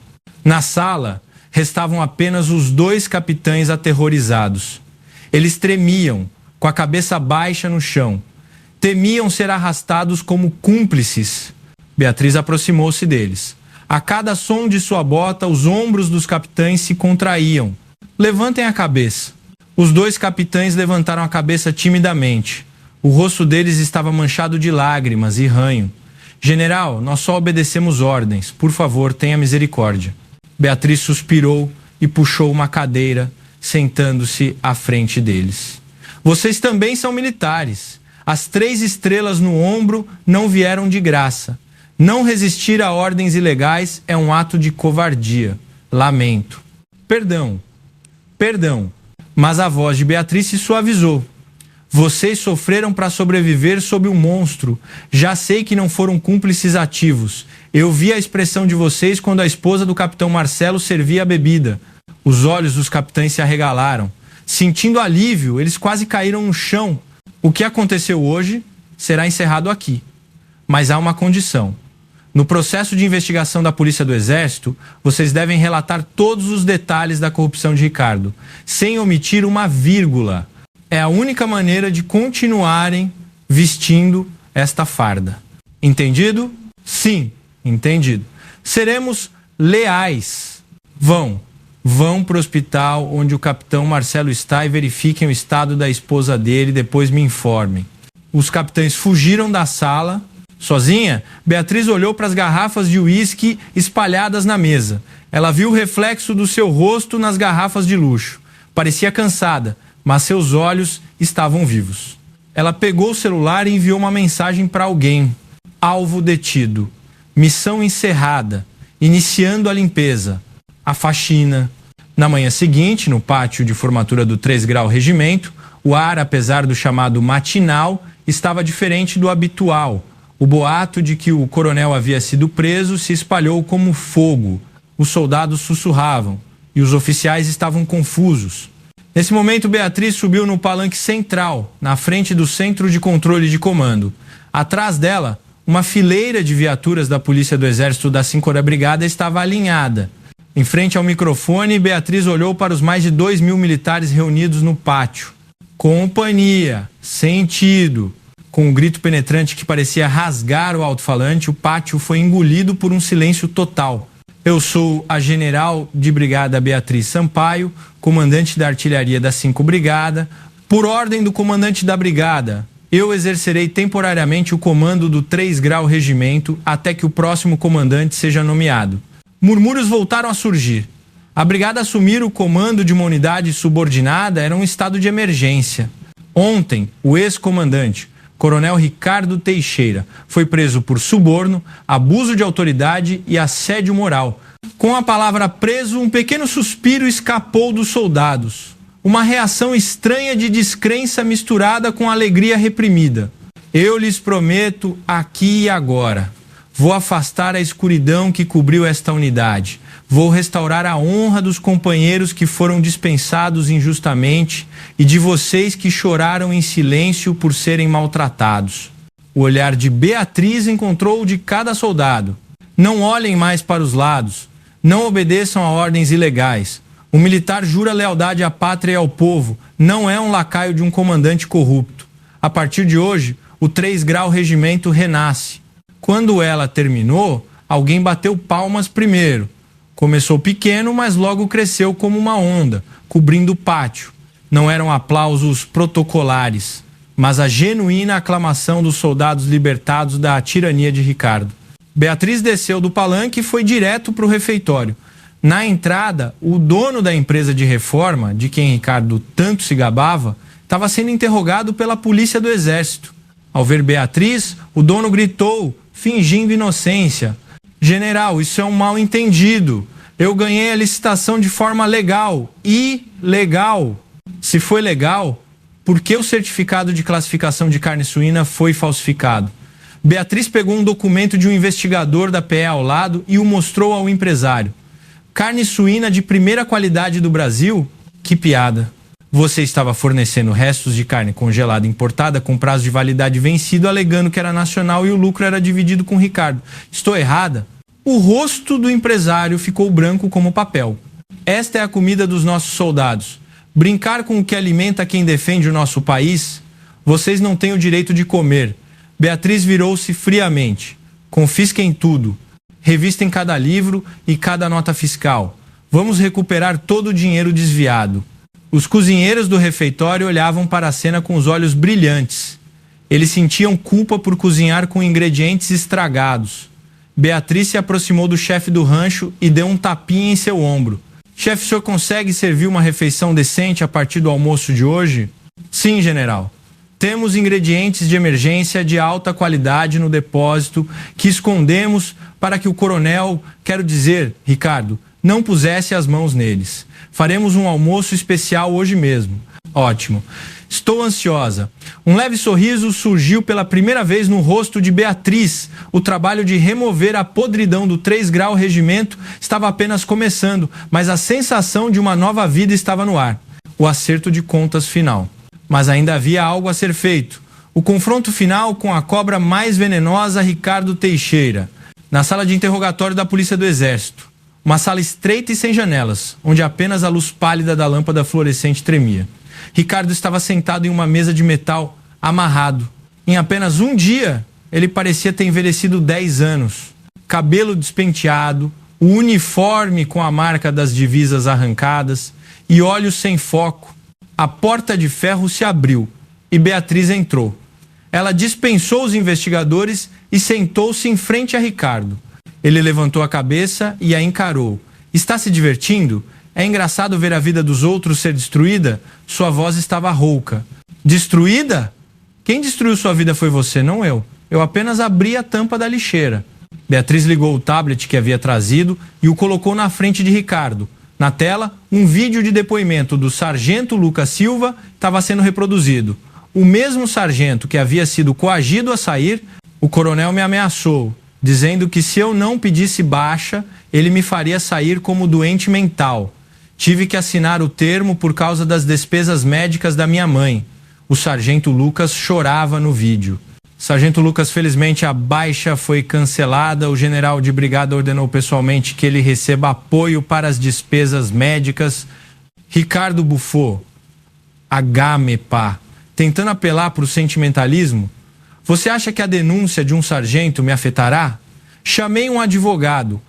Na sala, restavam apenas os dois capitães aterrorizados. Eles tremiam, com a cabeça baixa no chão. Temiam ser arrastados como cúmplices. Beatriz aproximou-se deles. A cada som de sua bota, os ombros dos capitães se contraíam. Levantem a cabeça. Os dois capitães levantaram a cabeça timidamente. O rosto deles estava manchado de lágrimas e ranho. General, nós só obedecemos ordens. Por favor, tenha misericórdia. Beatriz suspirou e puxou uma cadeira, sentando-se à frente deles. Vocês também são militares. As 3 estrelas no ombro não vieram de graça. Não resistir a ordens ilegais é um ato de covardia. Lamento. Perdão. Perdão. Mas a voz de Beatriz se suavizou. Vocês sofreram para sobreviver sob um monstro. Já sei que não foram cúmplices ativos. Eu vi a expressão de vocês quando a esposa do capitão Marcelo servia a bebida. Os olhos dos capitães se arregalaram. Sentindo alívio, eles quase caíram no chão. O que aconteceu hoje será encerrado aqui. Mas há uma condição. No processo de investigação da Polícia do Exército, vocês devem relatar todos os detalhes da corrupção de Ricardo, sem omitir uma vírgula. É a única maneira de continuarem vestindo esta farda. Entendido? Sim, entendido. Seremos leais. Vão para o hospital onde o capitão Marcelo está e verifiquem o estado da esposa dele, depois me informem. Os capitães fugiram da sala. Sozinha, Beatriz olhou para as garrafas de uísque espalhadas na mesa. Ela viu o reflexo do seu rosto nas garrafas de luxo. Parecia cansada, mas seus olhos estavam vivos. Ela pegou o celular e enviou uma mensagem para alguém. Alvo detido. Missão encerrada. Iniciando a limpeza. A faxina. Na manhã seguinte, no pátio de formatura do 3 Grau Regimento, o ar, apesar do chamado matinal, estava diferente do habitual. O boato de que o coronel havia sido preso se espalhou como fogo. Os soldados sussurravam e os oficiais estavam confusos. Nesse momento, Beatriz subiu no palanque central, na frente do Centro de Controle de Comando. Atrás dela, uma fileira de viaturas da Polícia do Exército da 5ª Brigada estava alinhada. Em frente ao microfone, Beatriz olhou para os mais de 2.000 militares reunidos no pátio. Companhia, sentido. Com um grito penetrante que parecia rasgar o alto-falante, o pátio foi engolido por um silêncio total. Eu sou a general de brigada Beatriz Sampaio, comandante da artilharia da 5ª Brigada. Por ordem do comandante da brigada, eu exercerei temporariamente o comando do 3 Grau Regimento até que o próximo comandante seja nomeado. Murmúrios voltaram a surgir. A brigada assumir o comando de uma unidade subordinada era um estado de emergência. Ontem, o ex-comandante, Coronel Ricardo Teixeira, foi preso por suborno, abuso de autoridade e assédio moral. Com a palavra preso, um pequeno suspiro escapou dos soldados. Uma reação estranha de descrença misturada com alegria reprimida. Eu lhes prometo aqui e agora. Vou afastar a escuridão que cobriu esta unidade. Vou restaurar a honra dos companheiros que foram dispensados injustamente e de vocês que choraram em silêncio por serem maltratados. O olhar de Beatriz encontrou o de cada soldado. Não olhem mais para os lados. Não obedeçam a ordens ilegais. O militar jura lealdade à pátria e ao povo, não é um lacaio de um comandante corrupto. A partir de hoje, o 3 Grau Regimento renasce. Quando ela terminou, alguém bateu palmas primeiro. Começou pequeno, mas logo cresceu como uma onda, cobrindo o pátio. Não eram aplausos protocolares, mas a genuína aclamação dos soldados libertados da tirania de Ricardo. Beatriz desceu do palanque e foi direto para o refeitório. Na entrada, o dono da empresa de reforma, de quem Ricardo tanto se gabava, estava sendo interrogado pela polícia do exército. Ao ver Beatriz, o dono gritou, fingindo inocência: "General, isso é um mal-entendido. Eu ganhei a licitação de forma legal. Ilegal. Se foi legal, por que o certificado de classificação de carne suína foi falsificado?" Beatriz pegou um documento de um investigador da PE ao lado e o mostrou ao empresário. "Carne suína de primeira qualidade do Brasil? Que piada. Você estava fornecendo restos de carne congelada importada com prazo de validade vencido, alegando que era nacional e o lucro era dividido com Ricardo. Estou errada?" O rosto do empresário ficou branco como papel. "Esta é a comida dos nossos soldados. Brincar com o que alimenta quem defende o nosso país? Vocês não têm o direito de comer." Beatriz virou-se friamente. "Confisquem tudo. Revistem cada livro e cada nota fiscal. Vamos recuperar todo o dinheiro desviado." Os cozinheiros do refeitório olhavam para a cena com os olhos brilhantes. Eles sentiam culpa por cozinhar com ingredientes estragados. Beatriz se aproximou do chefe do rancho e deu um tapinha em seu ombro. "Chefe, o senhor consegue servir uma refeição decente a partir do almoço de hoje?" "Sim, general. Temos ingredientes de emergência de alta qualidade no depósito que escondemos para que o coronel, quero dizer, Ricardo, não pusesse as mãos neles. Faremos um almoço especial hoje mesmo." "Ótimo. Estou ansiosa." Um leve sorriso surgiu pela primeira vez no rosto de Beatriz. O trabalho de remover a podridão do 3 Grau Regimento estava apenas começando, mas a sensação de uma nova vida estava no ar. O acerto de contas final. Mas ainda havia algo a ser feito. O confronto final com a cobra mais venenosa, Ricardo Teixeira. Na sala de interrogatório da Polícia do Exército. Uma sala estreita e sem janelas, onde apenas a luz pálida da lâmpada fluorescente tremia. Ricardo estava sentado em uma mesa de metal, amarrado. Em apenas um dia, ele parecia ter envelhecido 10 anos. Cabelo despenteado, o uniforme com a marca das divisas arrancadas e olhos sem foco. A porta de ferro se abriu e Beatriz entrou. Ela dispensou os investigadores e sentou-se em frente a Ricardo. Ele levantou a cabeça e a encarou. "Está se divertindo? É engraçado ver a vida dos outros ser destruída?" Sua voz estava rouca. "Destruída? Quem destruiu sua vida foi você, não eu. Eu apenas abri a tampa da lixeira." Beatriz ligou o tablet que havia trazido e o colocou na frente de Ricardo. Na tela, um vídeo de depoimento do sargento Lucas Silva estava sendo reproduzido. O mesmo sargento que havia sido coagido a sair, o coronel me ameaçou, dizendo que se eu não pedisse baixa, ele me faria sair como doente mental. Tive que assinar o termo por causa das despesas médicas da minha mãe. O sargento Lucas chorava no vídeo. Sargento Lucas, felizmente a baixa foi cancelada. O general de brigada ordenou pessoalmente que ele receba apoio para as despesas médicas. Ricardo bufou. H-me-pá. Tentando apelar para o sentimentalismo. "Você acha que a denúncia de um sargento me afetará? Chamei um advogado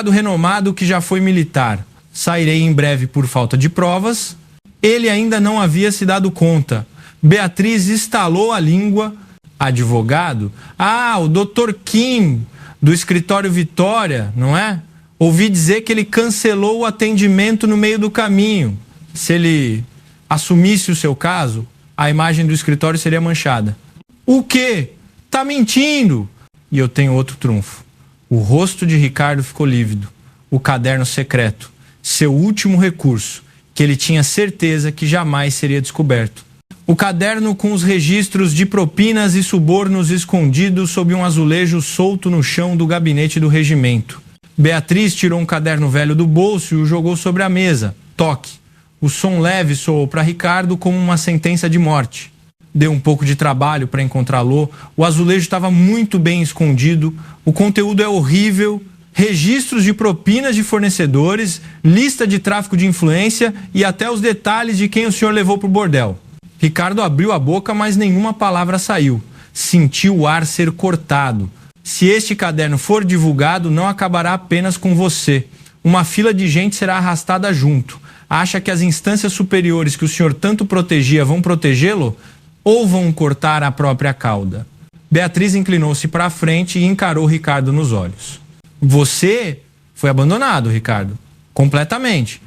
renomado que já foi militar. Sairei em breve por falta de provas." Ele ainda não havia se dado conta. Beatriz estalou a língua. "Advogado? Ah, o Dr. Kim, do escritório Vitória, não é? Ouvi dizer que ele cancelou o atendimento no meio do caminho. Se ele assumisse o seu caso, a imagem do escritório seria manchada." "O quê? Tá mentindo!" E eu tenho outro trunfo. O rosto de Ricardo ficou lívido. O caderno secreto, seu último recurso, que ele tinha certeza que jamais seria descoberto. O caderno com os registros de propinas e subornos escondidos sob um azulejo solto no chão do gabinete do regimento. Beatriz tirou um caderno velho do bolso e o jogou sobre a mesa. Toque. O som leve soou para Ricardo como uma sentença de morte. Deu um pouco de trabalho para encontrá-lo. O azulejo estava muito bem escondido. O conteúdo é horrível registros de propinas de fornecedores, lista de tráfico de influência e até os detalhes de quem o senhor levou para o bordel. Ricardo abriu a boca, mas nenhuma palavra saiu. Sentiu o ar ser cortado. Se este caderno for divulgado, não acabará apenas com você. Uma fila de gente será arrastada junto. Acha que as instâncias superiores que o senhor tanto protegia vão protegê-lo? Ou vão cortar a própria cauda? Beatriz inclinou-se para a frente e encarou Ricardo nos olhos. Você foi abandonado, Ricardo. Completamente.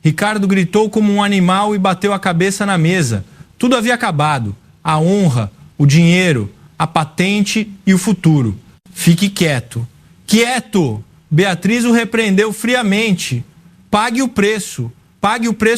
Ricardo gritou como um animal e bateu a cabeça na mesa. Tudo havia acabado. A honra, o dinheiro, a patente e o futuro. Fique quieto. Quieto! Beatriz o repreendeu friamente. Pague o preço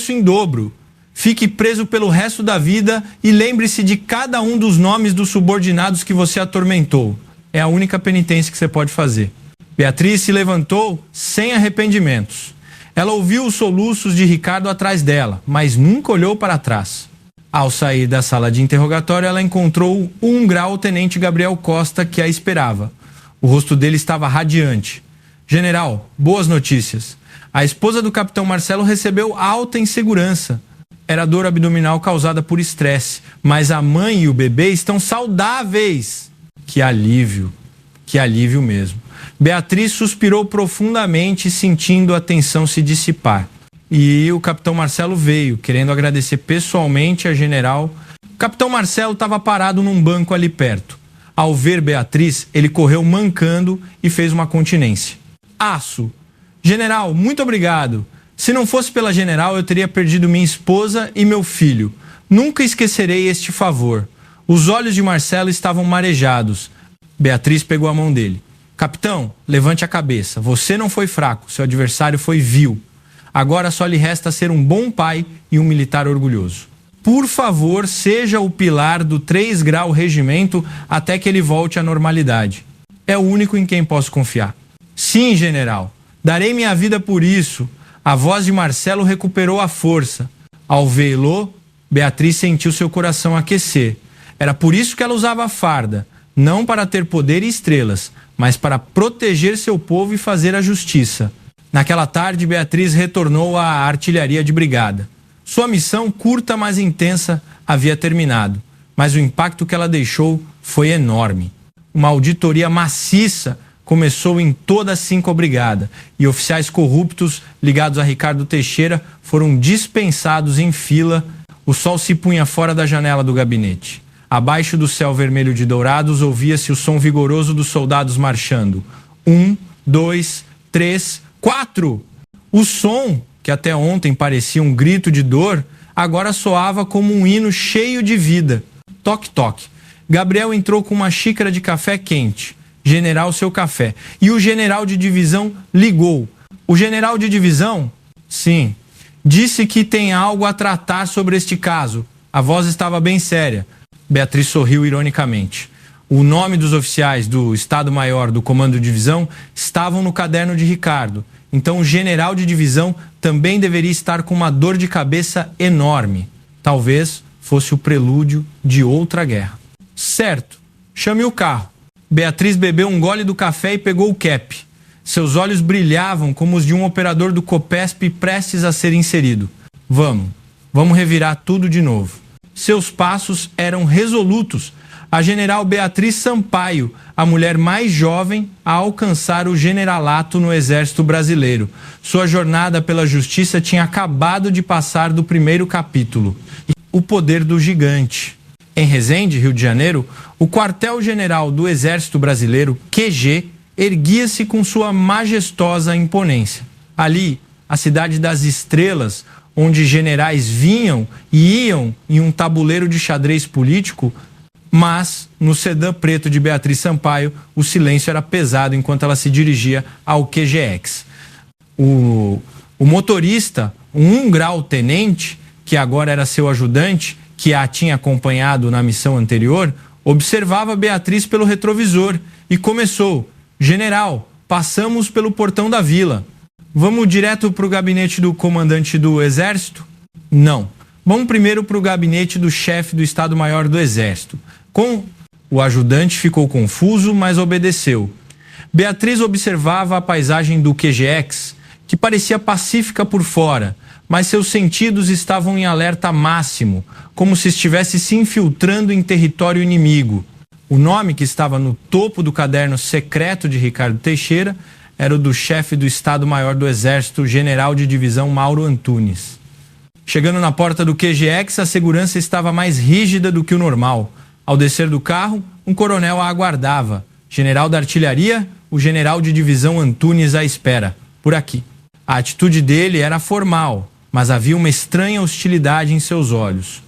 em dobro. Fique preso pelo resto da vida e lembre-se de cada um dos nomes dos subordinados que você atormentou. É a única penitência que você pode fazer. Beatriz se levantou sem arrependimentos. Ela ouviu os soluços de Ricardo atrás dela, mas nunca olhou para trás. Ao sair da sala de interrogatório, ela encontrou o 1º Tenente Gabriel Costa, que a esperava. O rosto dele estava radiante. General, boas notícias. A esposa do capitão Marcelo recebeu alta em segurança. Era dor abdominal causada por estresse, mas a mãe e o bebê estão saudáveis. Que alívio mesmo. Beatriz suspirou profundamente, sentindo a tensão se dissipar. E o capitão Marcelo veio, querendo agradecer pessoalmente a general. O capitão Marcelo estava parado num banco ali perto. Ao ver Beatriz, ele correu mancando e fez uma continência. Aço. General, muito obrigado. Se não fosse pela general, eu teria perdido minha esposa e meu filho. Nunca esquecerei este favor. Os olhos de Marcelo estavam marejados. Beatriz pegou a mão dele. Capitão, levante a cabeça. Você não foi fraco, seu adversário foi vil. Agora só lhe resta ser um bom pai e um militar orgulhoso. Por favor, seja o pilar do 3 Grau Regimento até que ele volte à normalidade. É o único em quem posso confiar. Sim, general. Darei minha vida por isso. A voz de Marcelo recuperou a força. Ao vê-lo, Beatriz sentiu seu coração aquecer. Era por isso que ela usava a farda, não para ter poder e estrelas, mas para proteger seu povo e fazer a justiça. Naquela tarde, Beatriz retornou à artilharia de brigada. Sua missão, curta mas intensa, havia terminado, mas o impacto que ela deixou foi enorme. Uma auditoria maciça começou em toda a 5ª Brigada e oficiais corruptos ligados a Ricardo Teixeira foram dispensados em fila. O sol se punha fora da janela do gabinete. Abaixo do céu vermelho de dourados ouvia-se o som vigoroso dos soldados marchando. 1, 2, 3, 4! O som, que até ontem parecia um grito de dor, agora soava como um hino cheio de vida. Toque, toque. Gabriel entrou com uma xícara de café quente. General, seu café. E o general de divisão ligou. O general de divisão? Sim. Disse que tem algo a tratar sobre este caso. A voz estava bem séria. Beatriz sorriu ironicamente. O nome dos oficiais do Estado-Maior do Comando de Divisão estavam no caderno de Ricardo. Então o general de divisão também deveria estar com uma dor de cabeça enorme. Talvez fosse o prelúdio de outra guerra. Certo. Chame o carro. Beatriz bebeu um gole do café e pegou o cap. Seus olhos brilhavam como os de um operador do Copesp prestes a ser inserido. Vamos revirar tudo de novo. Seus passos eram resolutos. A general Beatriz Sampaio, a mulher mais jovem a alcançar o generalato no Exército Brasileiro. Sua jornada pela justiça tinha acabado de passar do 1º capítulo. O poder do gigante. Em Resende, Rio de Janeiro, o quartel-general do Exército Brasileiro, QG, erguia-se com sua majestosa imponência. Ali, a cidade das estrelas, onde generais vinham e iam em um tabuleiro de xadrez político, mas no sedã preto de Beatriz Sampaio, o silêncio era pesado enquanto ela se dirigia ao QGX. O motorista, um 1 Grau Tenente, que agora era seu ajudante, que a tinha acompanhado na missão anterior, observava Beatriz pelo retrovisor e começou: General, passamos pelo portão da vila. Vamos direto para o gabinete do comandante do Exército? Não. Vamos primeiro para o gabinete do chefe do Estado-Maior do Exército. O ajudante ficou confuso, mas obedeceu. Beatriz observava a paisagem do QGX, que parecia pacífica por fora, mas seus sentidos estavam em alerta máximo, como se estivesse se infiltrando em território inimigo. O nome que estava no topo do caderno secreto de Ricardo Teixeira era o do chefe do Estado-Maior do Exército, general de divisão Mauro Antunes. Chegando na porta do QGX, a segurança estava mais rígida do que o normal. Ao descer do carro, um coronel a aguardava. General da artilharia, o general de divisão Antunes à espera, por aqui. A atitude dele era formal, mas havia uma estranha hostilidade em seus olhos.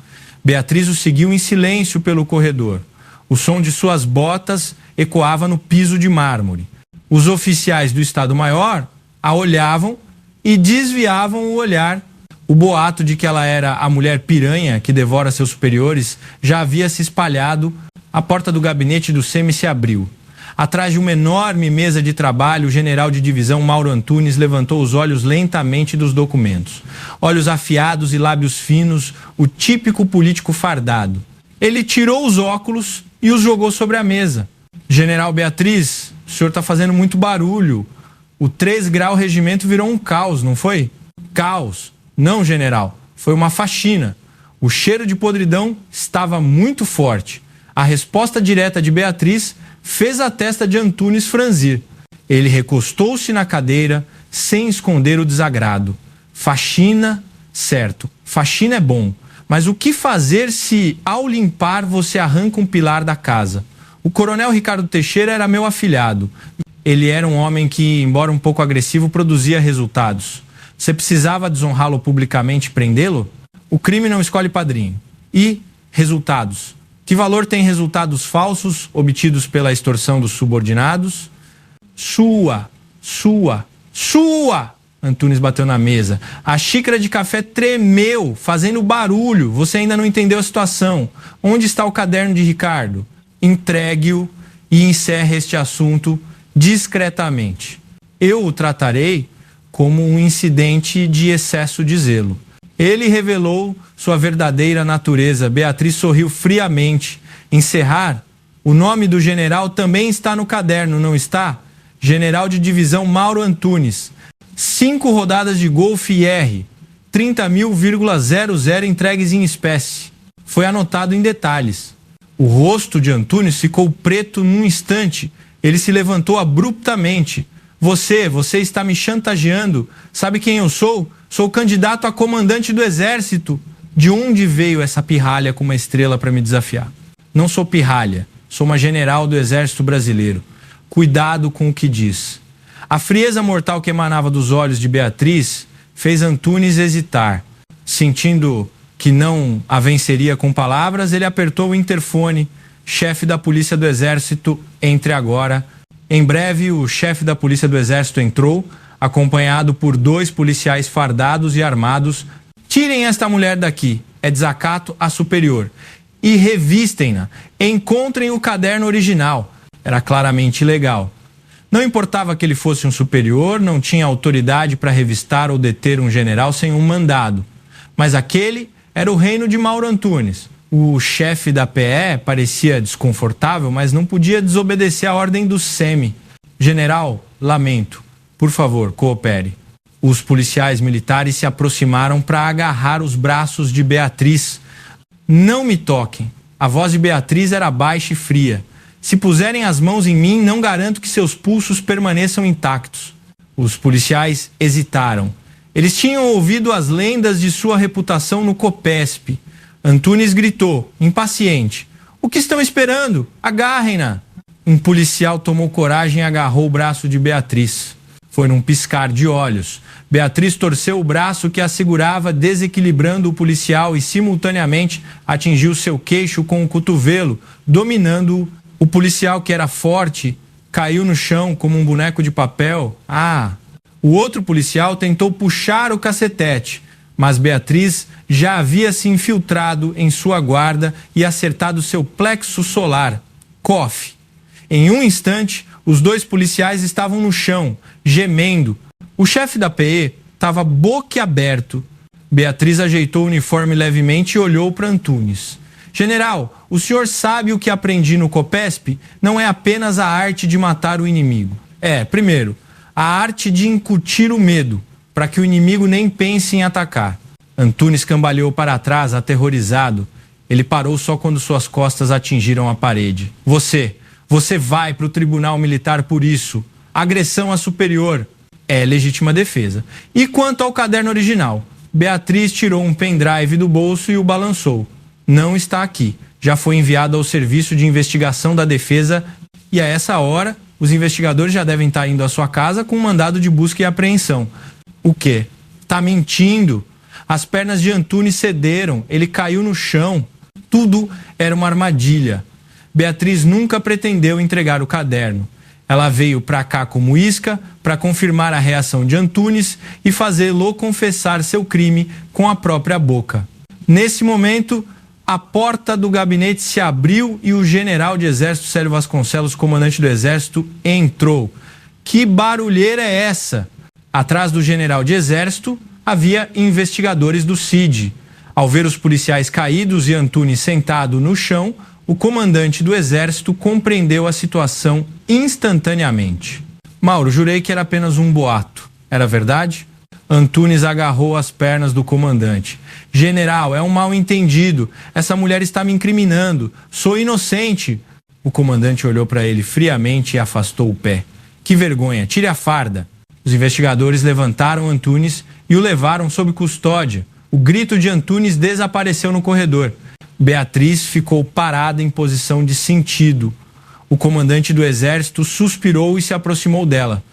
Beatriz o seguiu em silêncio pelo corredor. O som de suas botas ecoava no piso de mármore. Os oficiais do Estado-Maior a olhavam e desviavam o olhar. O boato de que ela era a mulher piranha que devora seus superiores já havia se espalhado. A porta do gabinete do SEMI se abriu. Atrás de uma enorme mesa de trabalho, o general de divisão Mauro Antunes levantou os olhos lentamente dos documentos. Olhos afiados e lábios finos, o típico político fardado. Ele tirou os óculos e os jogou sobre a mesa. General Beatriz, o senhor está fazendo muito barulho. O 3 Grau Regimento virou um caos, não foi? Caos. Não, general. Foi uma faxina. O cheiro de podridão estava muito forte. A resposta direta de Beatriz fez a testa de Antunes franzir. Ele recostou-se na cadeira, sem esconder o desagrado. Faxina, certo. Faxina é bom. Mas o que fazer se, ao limpar, você arranca um pilar da casa? O coronel Ricardo Teixeira era meu afilhado. Ele era um homem que, embora um pouco agressivo, produzia resultados. Você precisava desonrá-lo publicamente e prendê-lo? O crime não escolhe padrinho. E resultados. Que valor tem resultados falsos obtidos pela extorsão dos subordinados? Sua! Antunes bateu na mesa. A xícara de café tremeu, fazendo barulho. Você ainda não entendeu a situação. Onde está o caderno de Ricardo? Entregue-o e encerre este assunto discretamente. Eu o tratarei como um incidente de excesso de zelo. Ele revelou sua verdadeira natureza. Beatriz sorriu friamente. Encerrar? O nome do general também está no caderno, não está? General de divisão Mauro Antunes. 5 rodadas de Golfe R. 30.000,00 entregues em espécie. Foi anotado em detalhes. O rosto de Antunes ficou preto num instante. Ele se levantou abruptamente. Você está me chantageando. Sabe quem eu sou? Sou candidato a comandante do exército. De onde veio essa pirralha com uma estrela para me desafiar? Não sou pirralha. Sou uma general do exército brasileiro. Cuidado com o que diz. A frieza mortal que emanava dos olhos de Beatriz fez Antunes hesitar. Sentindo que não a venceria com palavras, ele apertou o interfone. Chefe da Polícia do Exército, entre agora. Em breve, o chefe da Polícia do Exército entrou, acompanhado por 2 policiais fardados e armados. Tirem esta mulher daqui, é desacato a superior. E revistem-na, encontrem o caderno original. Era claramente ilegal. Não importava que ele fosse um superior, não tinha autoridade para revistar ou deter um general sem um mandado. Mas aquele era o reino de Mauro Antunes. O chefe da PE parecia desconfortável, mas não podia desobedecer a ordem do SEMI. General, lamento. Por favor, coopere. Os policiais militares se aproximaram para agarrar os braços de Beatriz. Não me toquem. A voz de Beatriz era baixa e fria. Se puserem as mãos em mim, não garanto que seus pulsos permaneçam intactos. Os policiais hesitaram. Eles tinham ouvido as lendas de sua reputação no COPESP. Antunes gritou, impaciente. O que estão esperando? Agarrem-na! Um policial tomou coragem e agarrou o braço de Beatriz. Foi num piscar de olhos. Beatriz torceu o braço que a segurava, desequilibrando o policial e, simultaneamente, atingiu seu queixo com o cotovelo, dominando-o. O policial, que era forte, caiu no chão como um boneco de papel. O outro policial tentou puxar o cacetete, mas Beatriz já havia se infiltrado em sua guarda e acertado seu plexo solar. Cofe. Em um instante, os 2 policiais estavam no chão, gemendo. O chefe da PE estava boquiaberto. Beatriz ajeitou o uniforme levemente e olhou para Antunes. General, o senhor sabe o que aprendi no COPESP? Não é apenas a arte de matar o inimigo. Primeiro, a arte de incutir o medo, para que o inimigo nem pense em atacar. Antunes cambaleou para trás, aterrorizado. Ele parou só quando suas costas atingiram a parede. Você vai para o tribunal militar por isso. Agressão a superior. É legítima defesa. E quanto ao caderno original? Beatriz tirou um pendrive do bolso e o balançou. Não está aqui. Já foi enviado ao Serviço de Investigação da Defesa e a essa hora os investigadores já devem estar indo à sua casa com um mandado de busca e apreensão. O quê? Tá mentindo. As pernas de Antunes cederam, ele caiu no chão. Tudo era uma armadilha. Beatriz nunca pretendeu entregar o caderno. Ela veio para cá como isca para confirmar a reação de Antunes e fazê-lo confessar seu crime com a própria boca. Nesse momento, a porta do gabinete se abriu e o general de exército Célio Vasconcelos, comandante do exército, entrou. Que barulheira é essa? Atrás do general de exército havia investigadores do CID. Ao ver os policiais caídos e Antunes sentado no chão, o comandante do exército compreendeu a situação instantaneamente. Mauro, jurei que era apenas um boato. Era verdade? Antunes agarrou as pernas do comandante. General, é um mal-entendido. Essa mulher está me incriminando. Sou inocente. O comandante olhou para ele friamente e afastou o pé. Que vergonha, tire a farda. Os investigadores levantaram Antunes e o levaram sob custódia. O grito de Antunes desapareceu no corredor. Beatriz ficou parada em posição de sentido. O comandante do exército suspirou e se aproximou dela.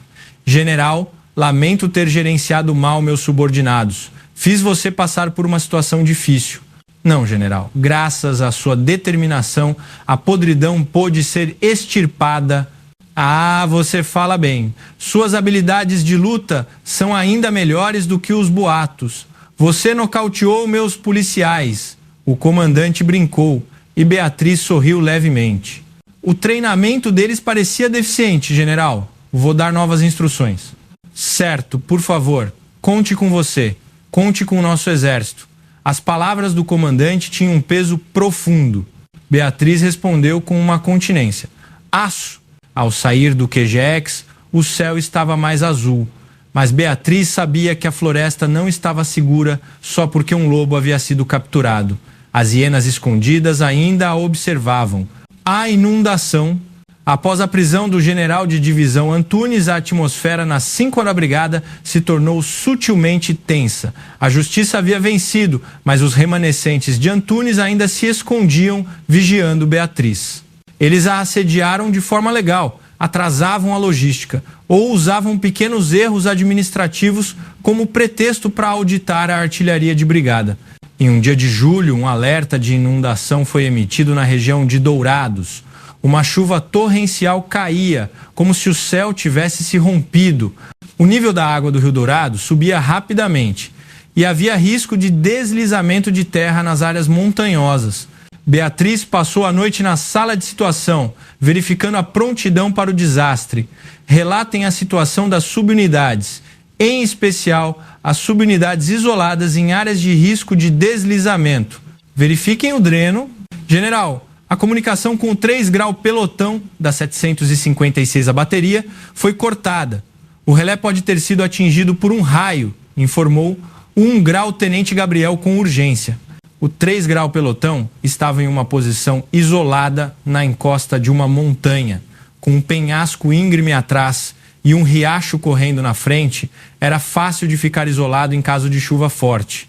General, lamento ter gerenciado mal meus subordinados. Fiz você passar por uma situação difícil. Não, general. Graças à sua determinação, a podridão pôde ser extirpada. Ah, você fala bem. Suas habilidades de luta são ainda melhores do que os boatos. Você nocauteou meus policiais. O comandante brincou e Beatriz sorriu levemente. O treinamento deles parecia deficiente, general. Vou dar novas instruções. Certo, por favor, conte com você. Conte com o nosso exército. As palavras do comandante tinham um peso profundo. Beatriz respondeu com uma continência. Aço. Ao sair do QGX, o céu estava mais azul. Mas Beatriz sabia que a floresta não estava segura só porque um lobo havia sido capturado. As hienas escondidas ainda a observavam. A inundação. Após a prisão do general de divisão Antunes, a atmosfera na 5ª Brigada se tornou sutilmente tensa. A justiça havia vencido, mas os remanescentes de Antunes ainda se escondiam, vigiando Beatriz. Eles a assediaram de forma legal, atrasavam a logística ou usavam pequenos erros administrativos como pretexto para auditar a artilharia de brigada. Em um dia de julho, um alerta de inundação foi emitido na região de Dourados. Uma chuva torrencial caía, como se o céu tivesse se rompido. O nível da água do Rio Dourado subia rapidamente e havia risco de deslizamento de terra nas áreas montanhosas. Beatriz passou a noite na sala de situação, verificando a prontidão para o desastre. Relatem a situação das subunidades, em especial as subunidades isoladas em áreas de risco de deslizamento. Verifiquem o dreno. General, a comunicação com o 3 grau pelotão da 756 a bateria foi cortada. O relé pode ter sido atingido por um raio, informou o 1 grau tenente Gabriel com urgência. O 3 grau pelotão estava em uma posição isolada na encosta de uma montanha, com um penhasco íngreme atrás e um riacho correndo na frente. Era fácil de ficar isolado em caso de chuva forte.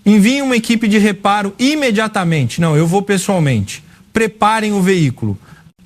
Enviem uma equipe de reparo imediatamente. Não, eu vou pessoalmente. Preparem o veículo.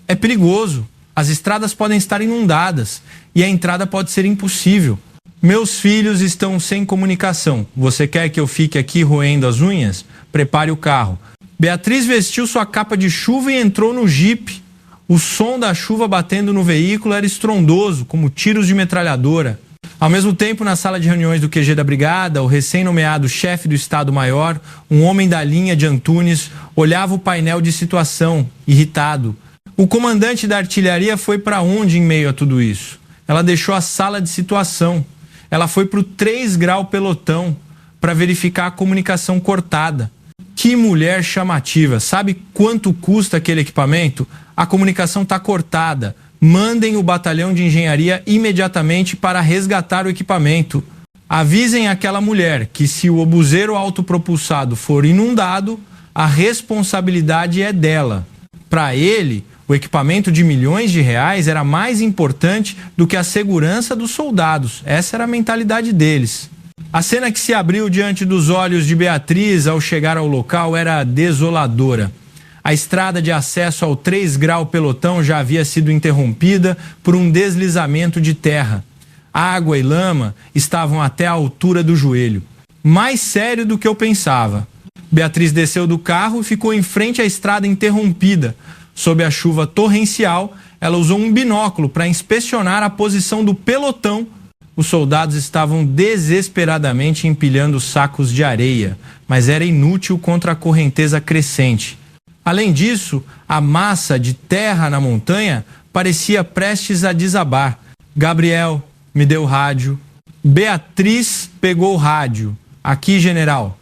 É perigoso. As estradas podem estar inundadas e a entrada pode ser impossível. Meus filhos estão sem comunicação. Você quer que eu fique aqui roendo as unhas? Prepare o carro. Beatriz vestiu sua capa de chuva e entrou no jipe. O som da chuva batendo no veículo era estrondoso, como tiros de metralhadora. Ao mesmo tempo, na sala de reuniões do QG da Brigada, o recém-nomeado chefe do Estado-Maior, um homem da linha de Antunes, olhava o painel de situação, irritado. O comandante da artilharia foi para onde em meio a tudo isso? Ela deixou a sala de situação. Ela foi para o 3 grau pelotão para verificar a comunicação cortada. Que mulher chamativa! Sabe quanto custa aquele equipamento? A comunicação está cortada. Mandem o batalhão de engenharia imediatamente para resgatar o equipamento. Avisem aquela mulher que, se o obuseiro autopropulsado for inundado, a responsabilidade é dela. Para ele, o equipamento de milhões de reais era mais importante do que a segurança dos soldados. Essa era a mentalidade deles. A cena que se abriu diante dos olhos de Beatriz ao chegar ao local era desoladora. A estrada de acesso ao 3 Grau Pelotão já havia sido interrompida por um deslizamento de terra. Água e lama estavam até a altura do joelho. Mais sério do que eu pensava. Beatriz desceu do carro e ficou em frente à estrada interrompida. Sob a chuva torrencial, ela usou um binóculo para inspecionar a posição do pelotão. Os soldados estavam desesperadamente empilhando sacos de areia, mas era inútil contra a correnteza crescente. Além disso, a massa de terra na montanha parecia prestes a desabar. Gabriel me deu o rádio. Beatriz pegou o rádio. Aqui, general.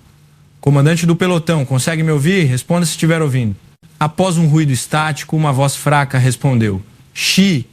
Comandante do pelotão, consegue me ouvir? Responda se estiver ouvindo. Após um ruído estático, uma voz fraca respondeu. Xi,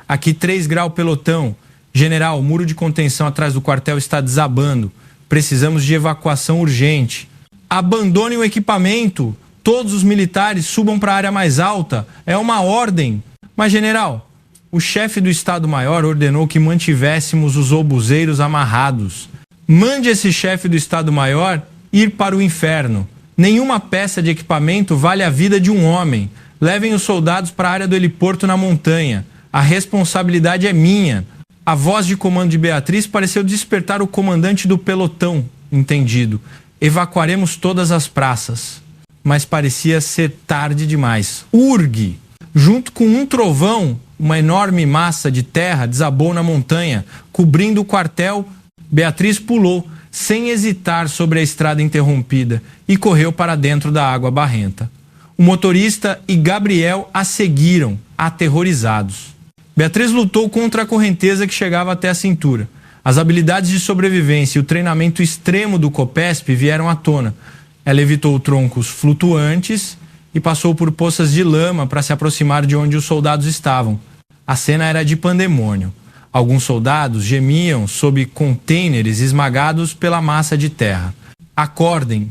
aqui 3 Grau Pelotão. General, o muro de contenção atrás do quartel está desabando. Precisamos de evacuação urgente. Abandonem o equipamento. Todos os militares subam para a área mais alta. É uma ordem. Mas, general, o chefe do Estado-Maior ordenou que mantivéssemos os obuseiros amarrados. Mande esse chefe do Estado-Maior ir para o inferno. Nenhuma peça de equipamento vale a vida de um homem. Levem os soldados para a área do heliporto na montanha. A responsabilidade é minha. A voz de comando de Beatriz pareceu despertar o comandante do pelotão. Entendido. Evacuaremos todas as praças. Mas parecia ser tarde demais. Urgue! Junto com um trovão, uma enorme massa de terra desabou na montanha, cobrindo o quartel. Beatriz pulou, sem hesitar, sobre a estrada interrompida e correu para dentro da água barrenta. O motorista e Gabriel a seguiram, aterrorizados. Beatriz lutou contra a correnteza que chegava até a cintura. As habilidades de sobrevivência e o treinamento extremo do COPESP vieram à tona. Ela evitou troncos flutuantes e passou por poças de lama para se aproximar de onde os soldados estavam. A cena era de pandemônio. Alguns soldados gemiam sob contêineres esmagados pela massa de terra. Acordem.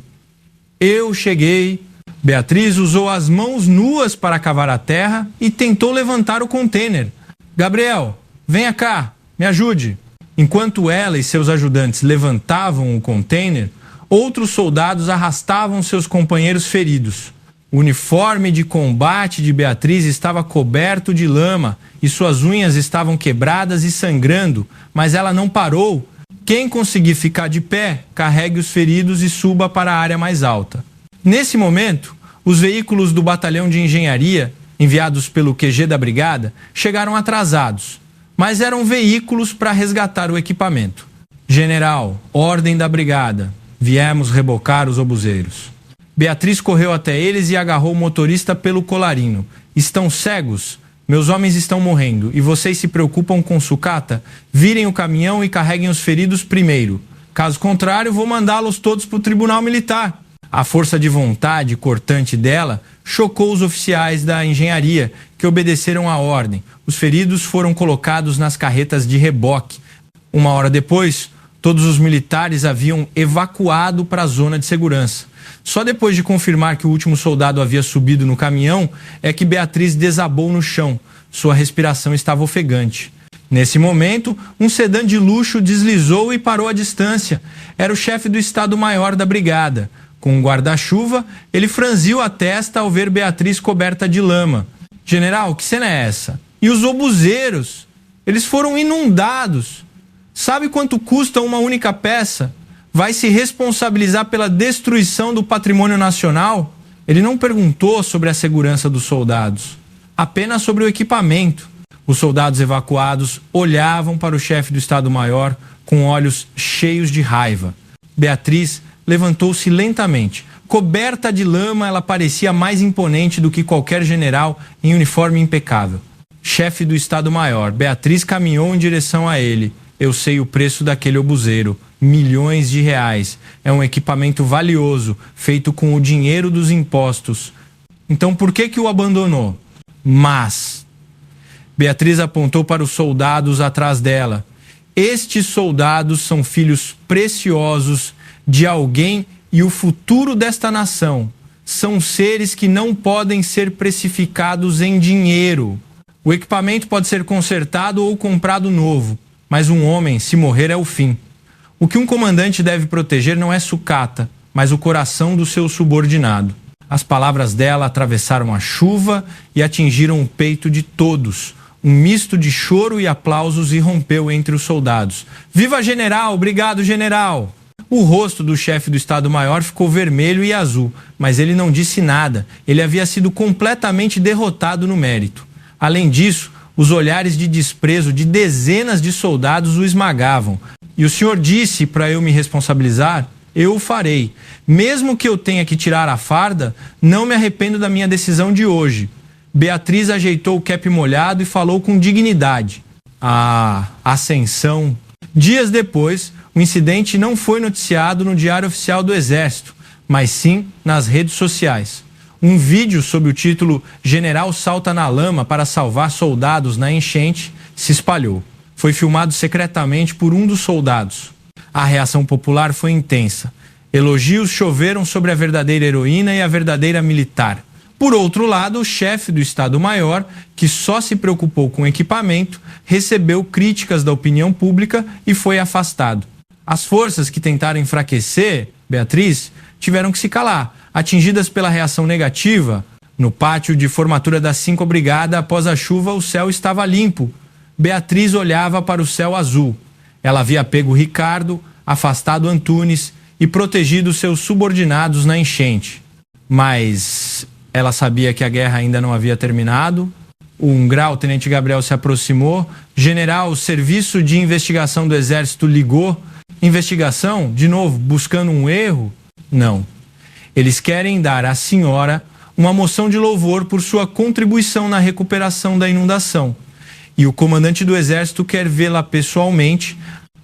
Eu cheguei. Beatriz usou as mãos nuas para cavar a terra e tentou levantar o contêiner. Gabriel, venha cá, me ajude. Enquanto ela e seus ajudantes levantavam o contêiner, outros soldados arrastavam seus companheiros feridos. O uniforme de combate de Beatriz estava coberto de lama e suas unhas estavam quebradas e sangrando, mas ela não parou. Quem conseguir ficar de pé, carregue os feridos e suba para a área mais alta. Nesse momento, os veículos do batalhão de engenharia, enviados pelo QG da brigada, chegaram atrasados, mas eram veículos para resgatar o equipamento. General, ordem da brigada, viemos rebocar os obuseiros. Beatriz correu até eles e agarrou o motorista pelo colarinho. Estão cegos? Meus homens estão morrendo e vocês se preocupam com sucata? Virem o caminhão e carreguem os feridos primeiro. Caso contrário, vou mandá-los todos para o tribunal militar. A força de vontade cortante dela chocou os oficiais da engenharia, que obedeceram à ordem. Os feridos foram colocados nas carretas de reboque. 1 hora depois, todos os militares haviam evacuado para a zona de segurança. Só depois de confirmar que o último soldado havia subido no caminhão é que Beatriz desabou no chão. Sua respiração estava ofegante. Nesse momento, um sedã de luxo deslizou e parou à distância. Era o chefe do Estado-Maior da brigada. Com um guarda-chuva, ele franziu a testa ao ver Beatriz coberta de lama. General, que cena é essa? E os obuseiros? Eles foram inundados. Sabe quanto custa uma única peça? Vai se responsabilizar pela destruição do patrimônio nacional? Ele não perguntou sobre a segurança dos soldados, apenas sobre o equipamento. Os soldados evacuados olhavam para o chefe do Estado-Maior com olhos cheios de raiva. Beatriz levantou-se lentamente. Coberta de lama, ela parecia mais imponente do que qualquer general em uniforme impecável. Chefe do Estado-Maior, Beatriz caminhou em direção a ele. Eu sei o preço daquele obuseiro. Milhões de reais. É um equipamento valioso, feito com o dinheiro dos impostos. Então por que o abandonou? Mas Beatriz apontou para os soldados atrás dela. Estes soldados são filhos preciosos de alguém e o futuro desta nação. São seres que não podem ser precificados em dinheiro. O equipamento pode ser consertado ou comprado novo, mas um homem, se morrer, é o fim. O que um comandante deve proteger não é sucata, mas o coração do seu subordinado. As palavras dela atravessaram a chuva e atingiram o peito de todos. Um misto de choro e aplausos irrompeu entre os soldados. Viva general! Obrigado, general! O rosto do chefe do Estado-Maior ficou vermelho e azul, mas ele não disse nada. Ele havia sido completamente derrotado no mérito. Além disso, os olhares de desprezo de dezenas de soldados o esmagavam. E o senhor disse para eu me responsabilizar? Eu o farei. Mesmo que eu tenha que tirar a farda, não me arrependo da minha decisão de hoje. Beatriz ajeitou o cap molhado e falou com dignidade. Ah, ascensão. Dias depois, o incidente não foi noticiado no Diário Oficial do Exército, mas sim nas redes sociais. Um vídeo sob o título General salta na lama para salvar soldados na enchente se espalhou. Foi filmado secretamente por um dos soldados. A reação popular foi intensa. Elogios choveram sobre a verdadeira heroína e a verdadeira militar. Por outro lado, o chefe do Estado-Maior, que só se preocupou com equipamento, recebeu críticas da opinião pública e foi afastado. As forças que tentaram enfraquecer Beatriz tiveram que se calar, atingidas pela reação negativa. No pátio de formatura da 5ª Brigada, após a chuva, o céu estava limpo. Beatriz olhava para o céu azul. Ela havia pego Ricardo, afastado Antunes e protegido seus subordinados na enchente. Mas ela sabia que a guerra ainda não havia terminado. Um grau, o tenente Gabriel, se aproximou. General, o serviço de investigação do Exército ligou. Investigação? De novo, buscando um erro? Não. Eles querem dar à senhora uma moção de louvor por sua contribuição na recuperação da inundação. E o comandante do Exército quer vê-la pessoalmente.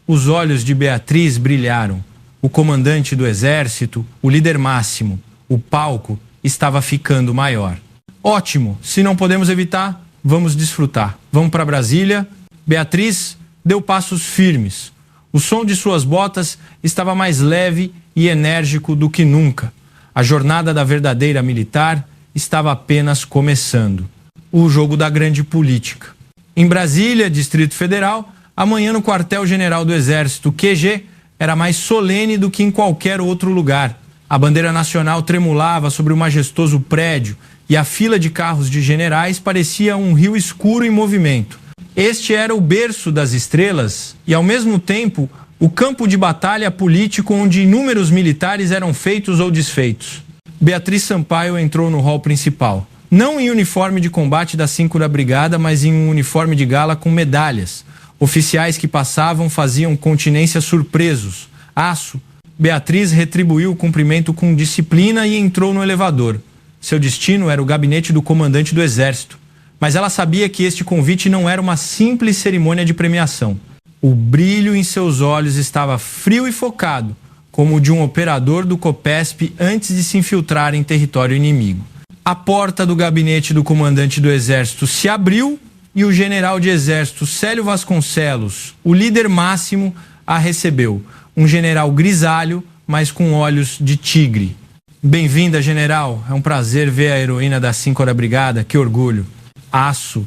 Os olhos de Beatriz brilharam. O comandante do Exército, o líder máximo, o palco estava ficando maior. Ótimo, se não podemos evitar, vamos desfrutar. Vamos para Brasília. Beatriz deu passos firmes. O som de suas botas estava mais leve e enérgico do que nunca. A jornada da verdadeira militar estava apenas começando. O jogo da grande política. Em Brasília, Distrito Federal, amanhã no quartel-general do Exército, QG, era mais solene do que em qualquer outro lugar. A bandeira nacional tremulava sobre o majestoso prédio e a fila de carros de generais parecia um rio escuro em movimento. Este era o berço das estrelas e, ao mesmo tempo, o campo de batalha político onde inúmeros militares eram feitos ou desfeitos. Beatriz Sampaio entrou no hall principal. Não em uniforme de combate da 5ª Brigada, mas em um uniforme de gala com medalhas. Oficiais que passavam faziam continência surpresos. Aço. Beatriz retribuiu o cumprimento com disciplina e entrou no elevador. Seu destino era o gabinete do comandante do Exército. Mas ela sabia que este convite não era uma simples cerimônia de premiação. O brilho em seus olhos estava frio e focado, como o de um operador do COPESP antes de se infiltrar em território inimigo. A porta do gabinete do comandante do Exército se abriu e o general de Exército Célio Vasconcelos, o líder máximo, a recebeu. Um general grisalho, mas com olhos de tigre. Bem-vinda, general. É um prazer ver a heroína da 5ª Brigada. Que orgulho. Aço,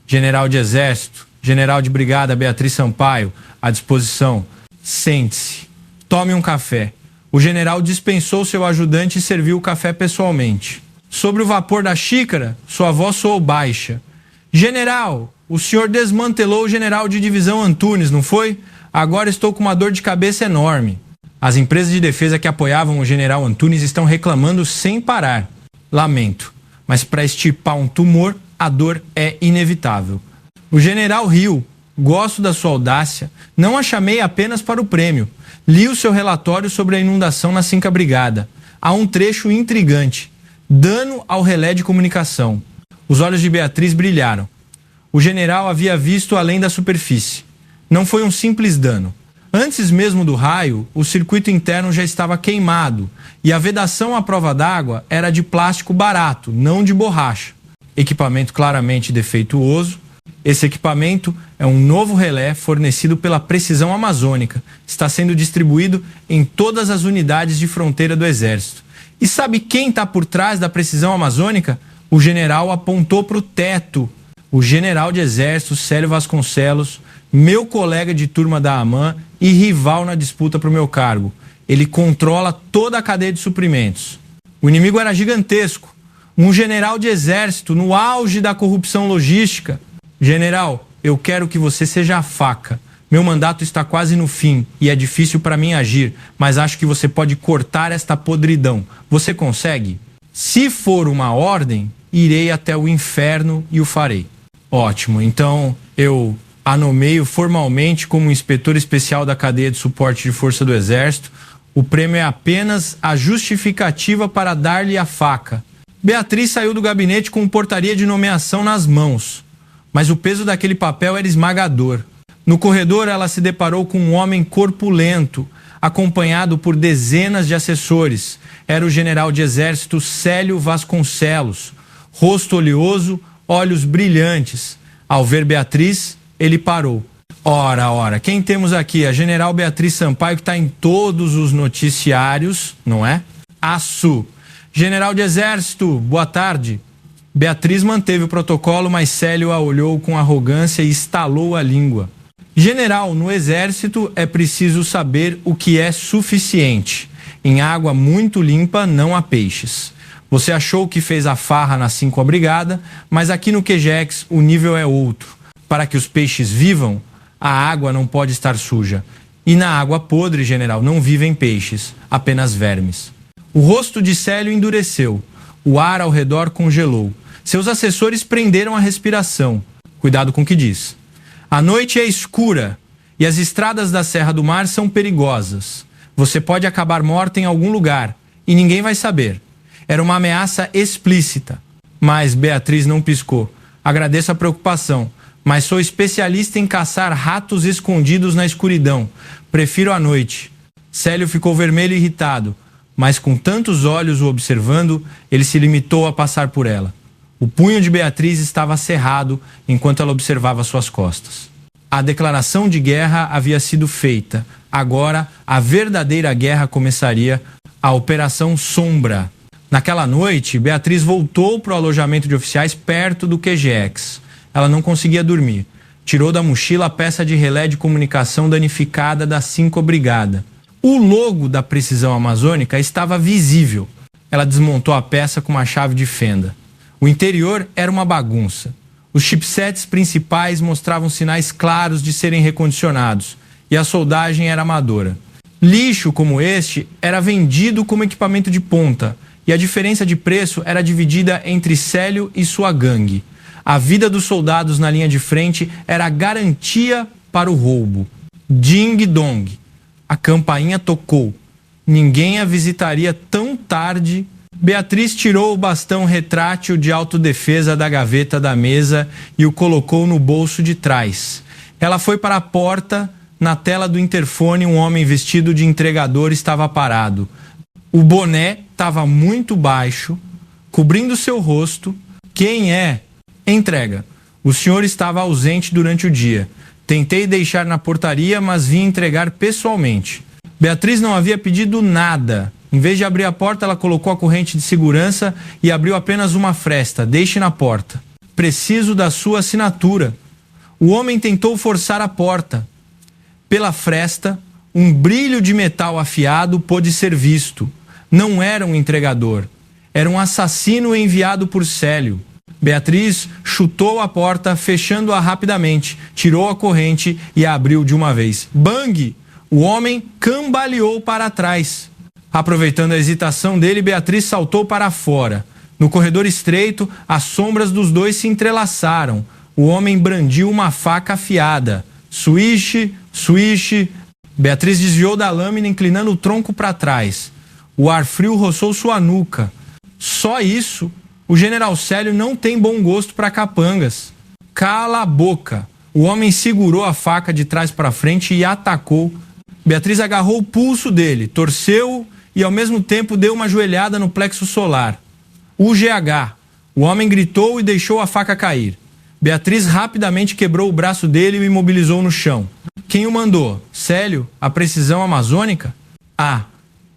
general de Exército, general de Brigada Beatriz Sampaio, à disposição. Sente-se. Tome um café. O general dispensou seu ajudante e serviu o café pessoalmente. Sobre o vapor da xícara, sua voz soou baixa. General, o senhor desmantelou o general de divisão Antunes, não foi? Agora estou com uma dor de cabeça enorme. As empresas de defesa que apoiavam o general Antunes estão reclamando sem parar. Lamento, mas para extirpar um tumor, a dor é inevitável. O general riu. Gosto da sua audácia. Não a chamei apenas para o prêmio. Li o seu relatório sobre a inundação na 5ª Brigada. Há um trecho intrigante. Dano ao relé de comunicação. Os olhos de Beatriz brilharam. O general havia visto além da superfície. Não foi um simples dano. Antes mesmo do raio, o circuito interno já estava queimado e a vedação à prova d'água era de plástico barato, não de borracha. Equipamento claramente defeituoso Esse equipamento é um novo relé fornecido pela Precisão Amazônica. Está sendo distribuído em todas as unidades de fronteira do Exército. E sabe quem está por trás da Precisão Amazônica? O general apontou para o teto. O general de Exército, Célio Vasconcelos, meu colega de turma da AMAN e rival na disputa para o meu cargo. Ele controla toda a cadeia de suprimentos. O inimigo era gigantesco. Um general de Exército no auge da corrupção logística. General, eu quero que você seja a faca. Meu mandato está quase no fim e é difícil para mim agir, mas acho que você pode cortar esta podridão. Você consegue? Se for uma ordem, irei até o inferno e o farei. Ótimo, então eu a nomeio formalmente como inspetor especial da cadeia de suporte de força do Exército. O prêmio é apenas a justificativa para dar-lhe a faca. Beatriz saiu do gabinete com portaria de nomeação nas mãos. Mas o peso daquele papel era esmagador. No corredor, ela se deparou com um homem corpulento, acompanhado por dezenas de assessores. Era o general de Exército Célio Vasconcelos. Rosto oleoso, olhos brilhantes. Ao ver Beatriz, ele parou. Ora, quem temos aqui? A general Beatriz Sampaio, que está em todos os noticiários, não é? Açu. General de Exército, boa tarde. Beatriz manteve o protocolo, mas Célio a olhou com arrogância e estalou a língua. General, no Exército é preciso saber o que é suficiente. Em água muito limpa não há peixes. Você achou que fez a farra na 5ª Brigada, mas aqui no QGX o nível é outro. Para que os peixes vivam, a água não pode estar suja. E na água podre, general, não vivem peixes, apenas vermes. O rosto de Célio endureceu. O ar ao redor congelou. Seus assessores prenderam a respiração. Cuidado com o que diz. A noite é escura e as estradas da Serra do Mar são perigosas. Você pode acabar morta em algum lugar e ninguém vai saber. Era uma ameaça explícita. Mas Beatriz não piscou. Agradeço a preocupação, mas sou especialista em caçar ratos escondidos na escuridão. Prefiro a noite. Célio ficou vermelho e irritado, mas com tantos olhos o observando, ele se limitou a passar por ela. O punho de Beatriz estava cerrado enquanto ela observava suas costas. A declaração de guerra havia sido feita. Agora, a verdadeira guerra começaria, a Operação Sombra. Naquela noite, Beatriz voltou para o alojamento de oficiais perto do QGX. Ela não conseguia dormir. Tirou da mochila a peça de relé de comunicação danificada da 5ª Brigada. O logo da Precisão Amazônica estava visível. Ela desmontou a peça com uma chave de fenda. O interior era uma bagunça. Os chipsets principais mostravam sinais claros de serem recondicionados e a soldagem era amadora. Lixo como este era vendido como equipamento de ponta e a diferença de preço era dividida entre Célio e sua gangue. A vida dos soldados na linha de frente era a garantia para o roubo. Ding dong. A campainha tocou. Ninguém a visitaria tão tarde. Beatriz tirou o bastão retrátil de autodefesa da gaveta da mesa e o colocou no bolso de trás. Ela foi para a porta. Na tela do interfone, um homem vestido de entregador estava parado. O boné estava muito baixo, cobrindo seu rosto. Quem é? Entrega. O senhor estava ausente durante o dia. Tentei deixar na portaria, mas vim entregar pessoalmente. Beatriz não havia pedido nada. Em vez de abrir a porta, ela colocou a corrente de segurança e abriu apenas uma fresta. Deixe na porta. Preciso da sua assinatura. O homem tentou forçar a porta. Pela fresta, um brilho de metal afiado pôde ser visto. Não era um entregador. Era um assassino enviado por Célio. Beatriz chutou a porta, fechando-a rapidamente, tirou a corrente e a abriu de uma vez. Bang! O homem cambaleou para trás. Aproveitando a hesitação dele, Beatriz saltou para fora. No corredor estreito, as sombras dos dois se entrelaçaram. O homem brandiu uma faca afiada. Swish, swish. Beatriz desviou da lâmina, inclinando o tronco para trás. O ar frio roçou sua nuca. Só isso? O general Célio não tem bom gosto para capangas. Cala a boca. O homem segurou a faca de trás para frente e atacou. Beatriz agarrou o pulso dele, torceu e ao mesmo tempo deu uma joelhada no plexo solar. UGH. O homem gritou e deixou a faca cair. Beatriz rapidamente quebrou o braço dele e o imobilizou no chão. Quem o mandou? Célio? A precisão amazônica? Ah,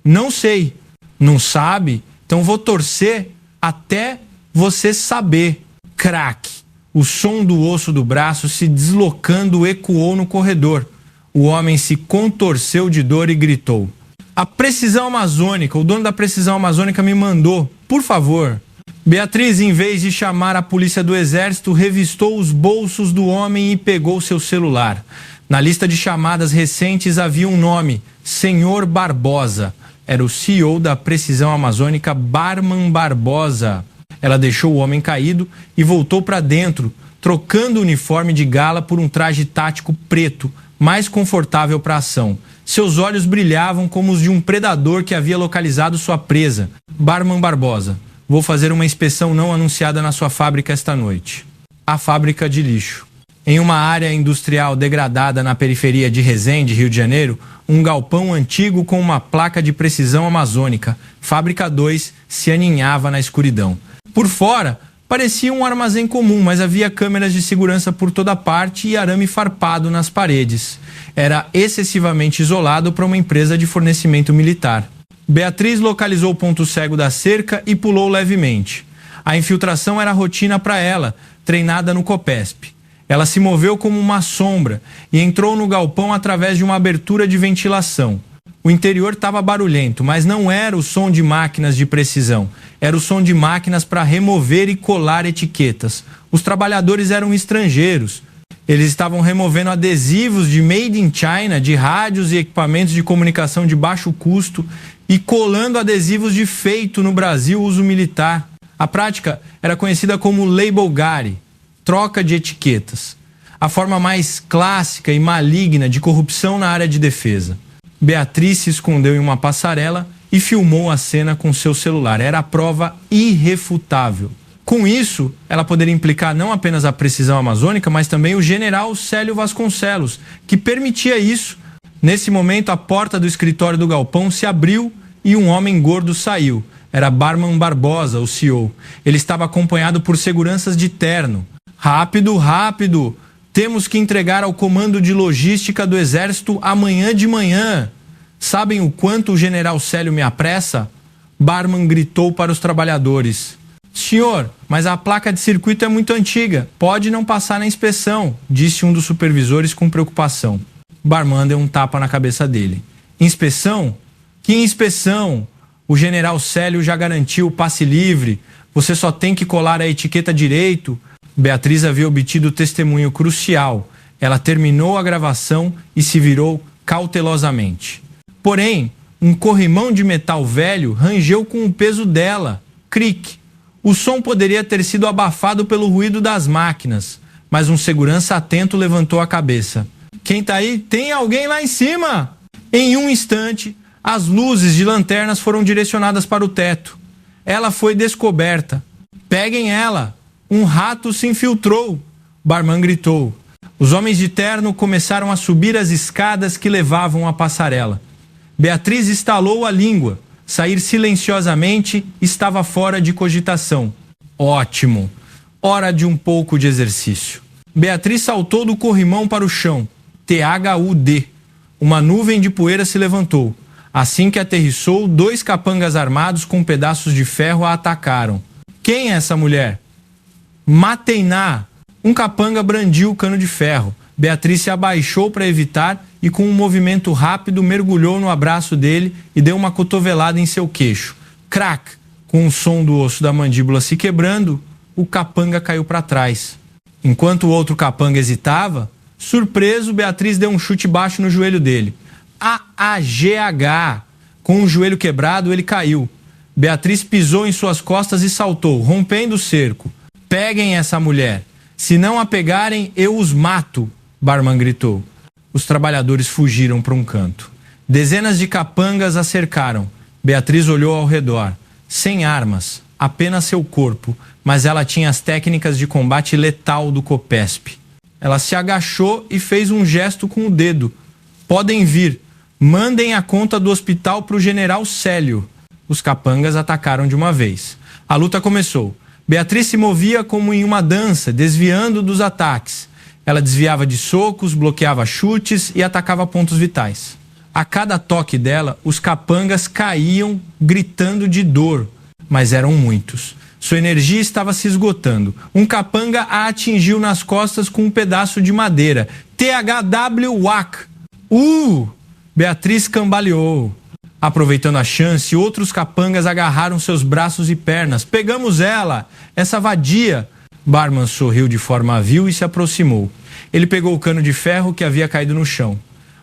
não sei. Não sabe? Então vou torcer até você saber. Craque! O som do osso do braço se deslocando ecoou no corredor. O homem se contorceu de dor e gritou: a precisão amazônica, o dono da precisão amazônica me mandou, por favor. Beatriz, em vez de chamar a polícia do exército, revistou os bolsos do homem e pegou seu celular. Na lista de chamadas recentes havia um nome: Senhor Barbosa. Era o CEO da precisão amazônica, Barman Barbosa. Ela deixou o homem caído e voltou para dentro, trocando o uniforme de gala por um traje tático preto, mais confortável para a ação. Seus olhos brilhavam como os de um predador que havia localizado sua presa. Barman Barbosa, vou fazer uma inspeção não anunciada na sua fábrica esta noite. A fábrica de lixo. Em uma área industrial degradada na periferia de Resende, Rio de Janeiro, um galpão antigo com uma placa de precisão amazônica, Fábrica 2, se aninhava na escuridão. Por fora, parecia um armazém comum, mas havia câmeras de segurança por toda parte e arame farpado nas paredes. Era excessivamente isolado para uma empresa de fornecimento militar. Beatriz localizou o ponto cego da cerca e pulou levemente. A infiltração era rotina para ela, treinada no Copesp. Ela se moveu como uma sombra e entrou no galpão através de uma abertura de ventilação. O interior estava barulhento, mas não era o som de máquinas de precisão. Era o som de máquinas para remover e colar etiquetas. Os trabalhadores eram estrangeiros. Eles estavam removendo adesivos de Made in China, de rádios e equipamentos de comunicação de baixo custo e colando adesivos de feito no Brasil uso militar. A prática era conhecida como label gari, troca de etiquetas. A forma mais clássica e maligna de corrupção na área de defesa. Beatriz se escondeu em uma passarela e filmou a cena com seu celular. Era a prova irrefutável. Com isso, ela poderia implicar não apenas a precisão amazônica, mas também o general Célio Vasconcelos, que permitia isso. Nesse momento, a porta do escritório do galpão se abriu e um homem gordo saiu. Era Barman Barbosa, o CEO. Ele estava acompanhado por seguranças de terno. Rápido, rápido! Temos que entregar ao comando de logística do Exército amanhã de manhã. Sabem o quanto o general Célio me apressa? Barman gritou para os trabalhadores. Senhor, mas a placa de circuito é muito antiga. Pode não passar na inspeção, disse um dos supervisores com preocupação. Barman deu um tapa na cabeça dele. Inspeção? Que inspeção? O general Célio já garantiu o passe livre. Você só tem que colar a etiqueta direito. Beatriz havia obtido testemunho crucial. Ela terminou a gravação e se virou cautelosamente. Porém, um corrimão de metal velho rangeu com o peso dela. Cric! O som poderia ter sido abafado pelo ruído das máquinas, mas um segurança atento levantou a cabeça. Quem tá aí? Tem alguém lá em cima! Em um instante, as luzes de lanternas foram direcionadas para o teto. Ela foi descoberta. Peguem ela! Um rato se infiltrou! Barman gritou. Os homens de terno começaram a subir as escadas que levavam à passarela. Beatriz estalou a língua. Sair silenciosamente estava fora de cogitação. Ótimo! Hora de um pouco de exercício. Beatriz saltou do corrimão para o chão. THUD. Uma nuvem de poeira se levantou. Assim que aterrissou, 2 capangas armados com pedaços de ferro a atacaram. Quem é essa mulher? Mateiná! Um capanga brandiu o cano de ferro. Beatriz se abaixou para evitar e com um movimento rápido mergulhou no abraço dele e deu uma cotovelada em seu queixo. Crac! Com o som do osso da mandíbula se quebrando, o capanga caiu para trás. Enquanto o outro capanga hesitava, surpreso, Beatriz deu um chute baixo no joelho dele. AAGH! Com o joelho quebrado, ele caiu. Beatriz pisou em suas costas e saltou, rompendo o cerco. Peguem essa mulher. Se não a pegarem, eu os mato, Barman gritou. Os trabalhadores fugiram para um canto. Dezenas de capangas a cercaram. Beatriz olhou ao redor. Sem armas, apenas seu corpo, mas ela tinha as técnicas de combate letal do Copesp. Ela se agachou e fez um gesto com o dedo. Podem vir. Mandem a conta do hospital para o general Célio. Os capangas atacaram de uma vez. A luta começou. Beatriz se movia como em uma dança, desviando dos ataques. Ela desviava de socos, bloqueava chutes e atacava pontos vitais. A cada toque dela, os capangas caíam gritando de dor, mas eram muitos. Sua energia estava se esgotando. Um capanga a atingiu nas costas com um pedaço de madeira. THW Whack! Beatriz cambaleou. Aproveitando a chance, outros capangas agarraram seus braços e pernas. Pegamos ela! Essa vadia! Barman sorriu de forma vil e se aproximou. Ele pegou o cano de ferro que havia caído no chão.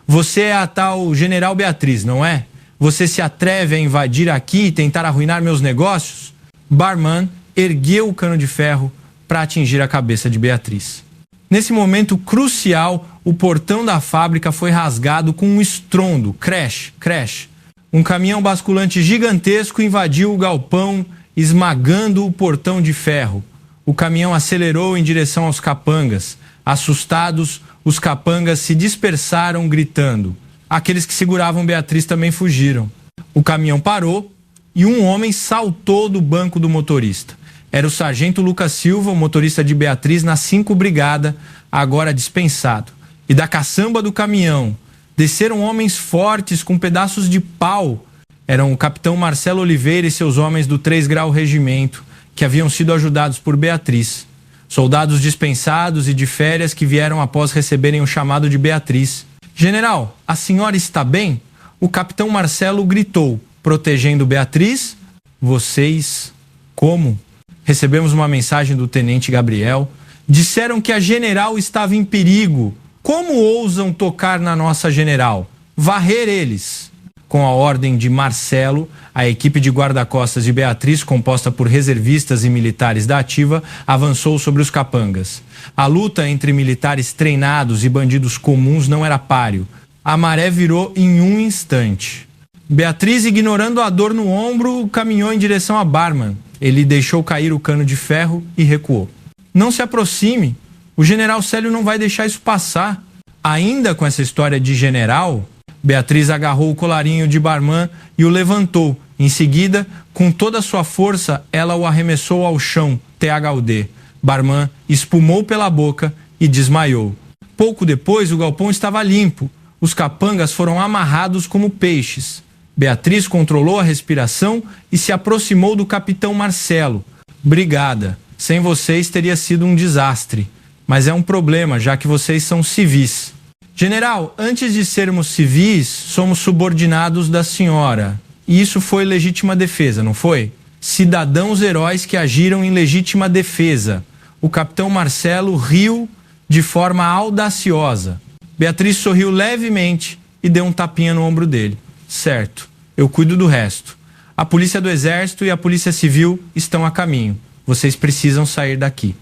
Você é a tal General Beatriz, não é? Você se atreve a invadir aqui e tentar arruinar meus negócios? Barman ergueu o cano de ferro para atingir a cabeça de Beatriz. Nesse momento crucial, o portão da fábrica foi rasgado com um estrondo. Crash, crash. Um caminhão basculante gigantesco invadiu o galpão, esmagando o portão de ferro. O caminhão acelerou em direção aos capangas. Assustados, os capangas se dispersaram gritando. Aqueles que seguravam Beatriz também fugiram. O caminhão parou e um homem saltou do banco do motorista. Era o sargento Lucas Silva, o motorista de Beatriz na 5ª Brigada, agora dispensado. E da caçamba do caminhão desceram homens fortes com pedaços de pau. Eram o capitão Marcelo Oliveira e seus homens do 3 Grau Regimento, que haviam sido ajudados por Beatriz. Soldados dispensados e de férias que vieram após receberem o chamado de Beatriz. General, a senhora está bem? O capitão Marcelo gritou, protegendo Beatriz. Vocês, como? Recebemos uma mensagem do tenente Gabriel. Disseram que a general estava em perigo. Como ousam tocar na nossa general? Varrer eles. Com a ordem de Marcelo, a equipe de guarda-costas de Beatriz, composta por reservistas e militares da ativa, avançou sobre os capangas. A luta entre militares treinados e bandidos comuns não era páreo. A maré virou em um instante. Beatriz, ignorando a dor no ombro, caminhou em direção a Barman. Ele deixou cair o cano de ferro e recuou. Não se aproxime. O general Célio não vai deixar isso passar. Ainda com essa história de general, Beatriz agarrou o colarinho de Barman e o levantou. Em seguida, com toda a sua força, ela o arremessou ao chão, THUD. Barman espumou pela boca e desmaiou. Pouco depois, o galpão estava limpo. Os capangas foram amarrados como peixes. Beatriz controlou a respiração e se aproximou do capitão Marcelo. Brigada. Sem vocês teria sido um desastre. Mas é um problema, já que vocês são civis. General, antes de sermos civis, somos subordinados da senhora. E isso foi legítima defesa, não foi? Cidadãos heróis que agiram em legítima defesa. O capitão Marcelo riu de forma audaciosa. Beatriz sorriu levemente e deu um tapinha no ombro dele. Certo, eu cuido do resto. A polícia do exército e a polícia civil estão a caminho. Vocês precisam sair daqui.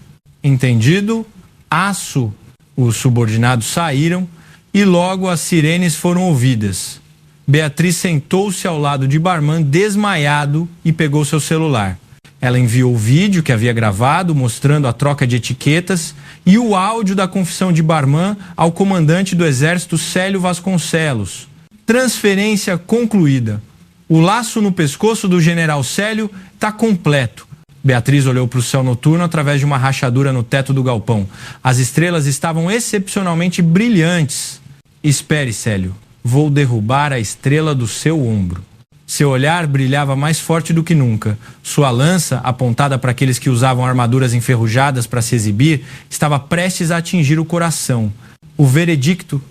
Entendido? Aço. Os subordinados saíram e logo as sirenes foram ouvidas. Beatriz sentou-se ao lado de Barman desmaiado e pegou seu celular. Ela enviou o vídeo que havia gravado mostrando a troca de etiquetas e o áudio da confissão de Barman ao comandante do exército Célio Vasconcelos. Transferência concluída. O laço no pescoço do general Célio está completo. Beatriz olhou para o céu noturno através de uma rachadura no teto do galpão. As estrelas estavam excepcionalmente brilhantes. Espere, Célio. Vou derrubar a estrela do seu ombro. Seu olhar brilhava mais forte do que nunca. Sua lança, apontada para aqueles que usavam armaduras enferrujadas para se exibir, estava prestes a atingir o coração. O veredicto?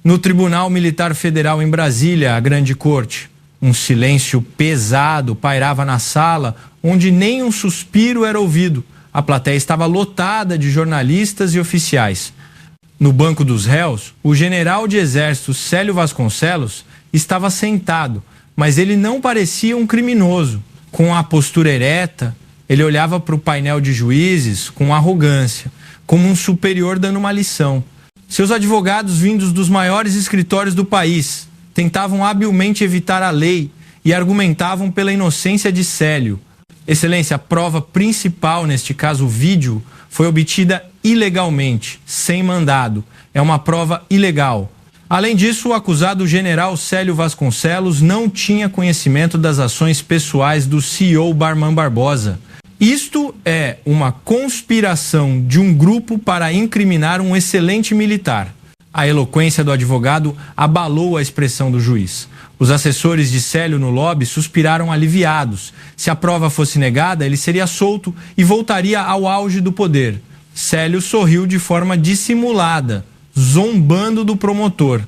No Tribunal Militar Federal em Brasília, a Grande Corte. Um silêncio pesado pairava na sala, onde nem um suspiro era ouvido. A plateia estava lotada de jornalistas e oficiais. No banco dos réus, o general de exército Célio Vasconcelos estava sentado, mas ele não parecia um criminoso. Com a postura ereta, ele olhava para o painel de juízes com arrogância, como um superior dando uma lição. Seus advogados, vindos dos maiores escritórios do país, tentavam habilmente evitar a lei e argumentavam pela inocência de Célio. Excelência, a prova principal, neste caso o vídeo, foi obtida ilegalmente, sem mandado. É uma prova ilegal. Além disso, o acusado general Célio Vasconcelos não tinha conhecimento das ações pessoais do CEO Barman Barbosa. Isto é uma conspiração de um grupo para incriminar um excelente militar. A eloquência do advogado abalou a expressão do juiz. Os assessores de Célio no lobby suspiraram aliviados. Se a prova fosse negada, ele seria solto e voltaria ao auge do poder. Célio sorriu de forma dissimulada, zombando do promotor.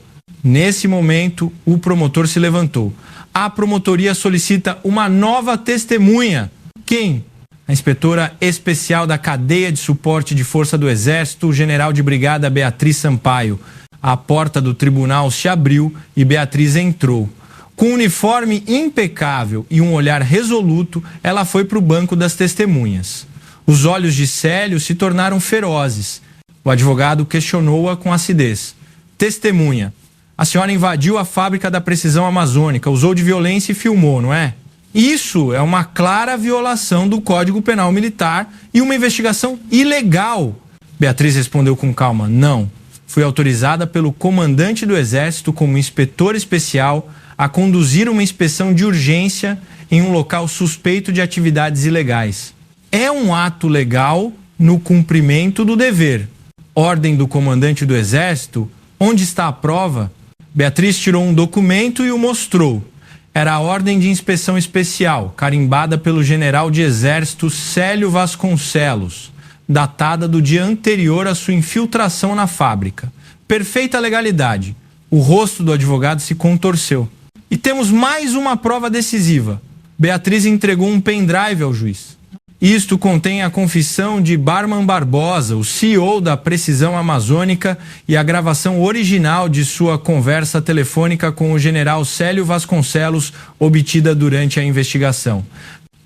Nesse momento, o promotor se levantou. A promotoria solicita uma nova testemunha. Quem? A inspetora especial da cadeia de suporte de força do Exército, o general de brigada Beatriz Sampaio. A porta do tribunal se abriu e Beatriz entrou. Com um uniforme impecável e um olhar resoluto, ela foi para o banco das testemunhas. Os olhos de Célio se tornaram ferozes. O advogado questionou-a com acidez. Testemunha, a senhora invadiu a fábrica da Precisão Amazônica, usou de violência e filmou, não é? Isso é uma clara violação do Código Penal Militar e uma investigação ilegal. Beatriz respondeu com calma, não. Fui autorizada pelo comandante do Exército como inspetor especial a conduzir uma inspeção de urgência em um local suspeito de atividades ilegais. É um ato legal no cumprimento do dever. Ordem do comandante do Exército? Onde está a prova? Beatriz tirou um documento e o mostrou. Era a ordem de inspeção especial, carimbada pelo general de Exército Célio Vasconcelos, datada do dia anterior à sua infiltração na fábrica. Perfeita legalidade. O rosto do advogado se contorceu. E temos mais uma prova decisiva. Beatriz entregou um pendrive ao juiz. Isto contém a confissão de Barman Barbosa, o CEO da Precisão Amazônica, e a gravação original de sua conversa telefônica com o general Célio Vasconcelos, obtida durante a investigação.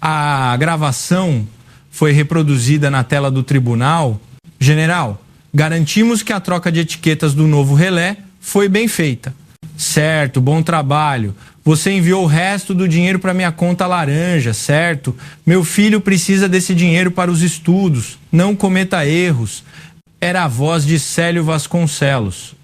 A gravação foi reproduzida na tela do tribunal. General, garantimos que a troca de etiquetas do novo relé foi bem feita. Certo, bom trabalho. Você enviou o resto do dinheiro para minha conta laranja, certo? Meu filho precisa desse dinheiro para os estudos. Não cometa erros. Era a voz de Célio Vasconcelos.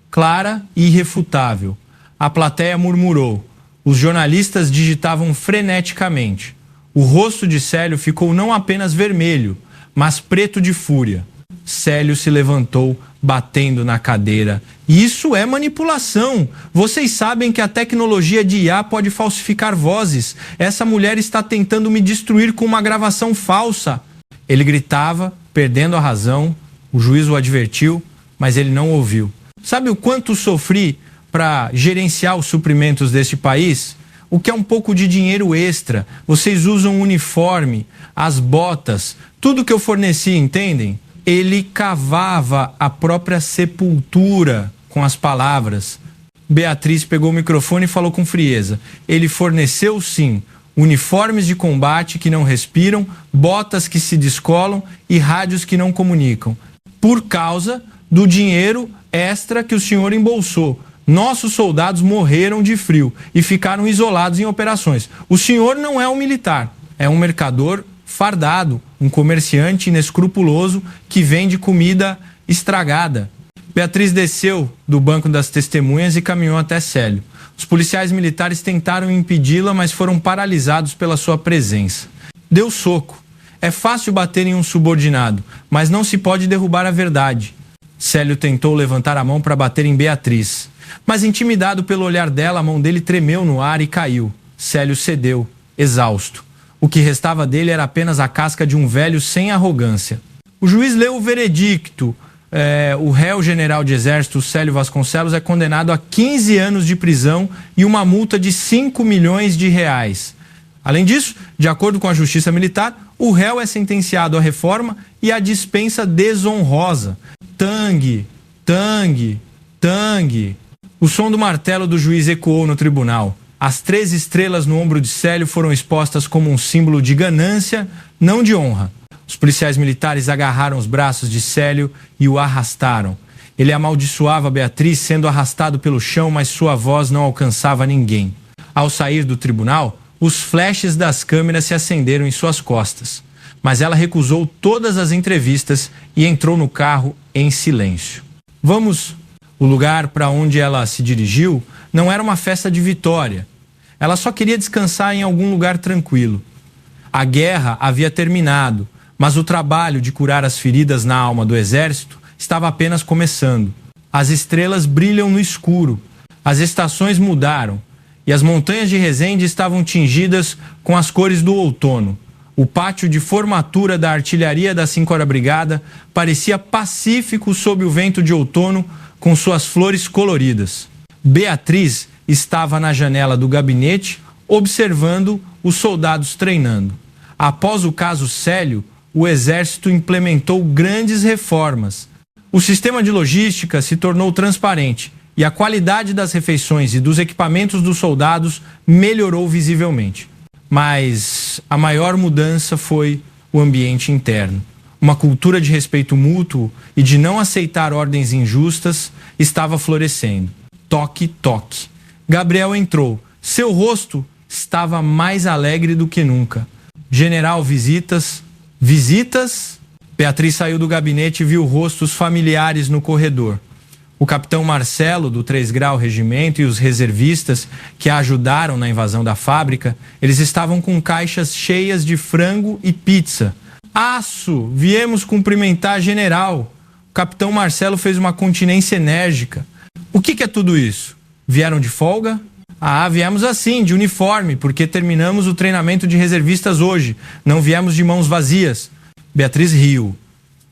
Clara e irrefutável. A plateia murmurou. Os jornalistas digitavam freneticamente. O rosto de Célio ficou não apenas vermelho, mas preto de fúria. Célio se levantou, batendo na cadeira. Isso é manipulação. Vocês sabem que a tecnologia de IA pode falsificar vozes. Essa mulher está tentando me destruir com uma gravação falsa. Ele gritava, perdendo a razão. O juiz o advertiu, mas ele não ouviu. Sabe o quanto sofri para gerenciar os suprimentos deste país? O que é um pouco de dinheiro extra. Vocês usam o uniforme, as botas, tudo que eu forneci, entendem? Ele cavava a própria sepultura com as palavras. Beatriz pegou o microfone e falou com frieza. Ele forneceu, sim, uniformes de combate que não respiram, botas que se descolam e rádios que não comunicam. Por causa do dinheiro extra que o senhor embolsou. Nossos soldados morreram de frio e ficaram isolados em operações. O senhor não é um militar, é um mercador fardado, um comerciante inescrupuloso que vende comida estragada. Beatriz desceu do banco das testemunhas e caminhou até Célio. Os policiais militares tentaram impedi-la, mas foram paralisados pela sua presença. Deu soco. É fácil bater em um subordinado, mas não se pode derrubar a verdade. Célio tentou levantar a mão para bater em Beatriz, mas intimidado pelo olhar dela, a mão dele tremeu no ar e caiu. Célio cedeu, exausto. O que restava dele era apenas a casca de um velho sem arrogância. O juiz leu o veredicto. O réu general de exército, Célio Vasconcelos, é condenado a 15 anos de prisão e uma multa de 5 milhões de reais. Além disso, de acordo com a Justiça Militar, o réu é sentenciado à reforma e à dispensa desonrosa. Tangue, tangue, tangue. O som do martelo do juiz ecoou no tribunal. As 3 estrelas no ombro de Célio foram expostas como um símbolo de ganância, não de honra. Os policiais militares agarraram os braços de Célio e o arrastaram. Ele amaldiçoava Beatriz sendo arrastado pelo chão, mas sua voz não alcançava ninguém. Ao sair do tribunal, os flashes das câmeras se acenderam em suas costas. Mas ela recusou todas as entrevistas e entrou no carro em silêncio. O lugar para onde ela se dirigiu não era uma festa de vitória. Ela só queria descansar em algum lugar tranquilo. A guerra havia terminado, mas o trabalho de curar as feridas na alma do exército estava apenas começando. As estrelas brilham no escuro, as estações mudaram e as montanhas de Resende estavam tingidas com as cores do outono. O pátio de formatura da artilharia da 5ª Brigada parecia pacífico sob o vento de outono com suas flores coloridas. Beatriz estava na janela do gabinete observando os soldados treinando. Após o caso Célio, o exército implementou grandes reformas. O sistema de logística se tornou transparente e a qualidade das refeições e dos equipamentos dos soldados melhorou visivelmente. Mas a maior mudança foi o ambiente interno. Uma cultura de respeito mútuo e de não aceitar ordens injustas estava florescendo. Toque, toque. Gabriel entrou. Seu rosto estava mais alegre do que nunca. General, visitas? Visitas? Beatriz saiu do gabinete e viu rostos familiares no corredor. O capitão Marcelo, do 3 Grau Regimento, e os reservistas que a ajudaram na invasão da fábrica, eles estavam com caixas cheias de frango e pizza. Aço! Viemos cumprimentar a general. O capitão Marcelo fez uma continência enérgica. O que é tudo isso? Vieram de folga? Ah, viemos assim, de uniforme, porque terminamos o treinamento de reservistas hoje. Não viemos de mãos vazias. Beatriz riu.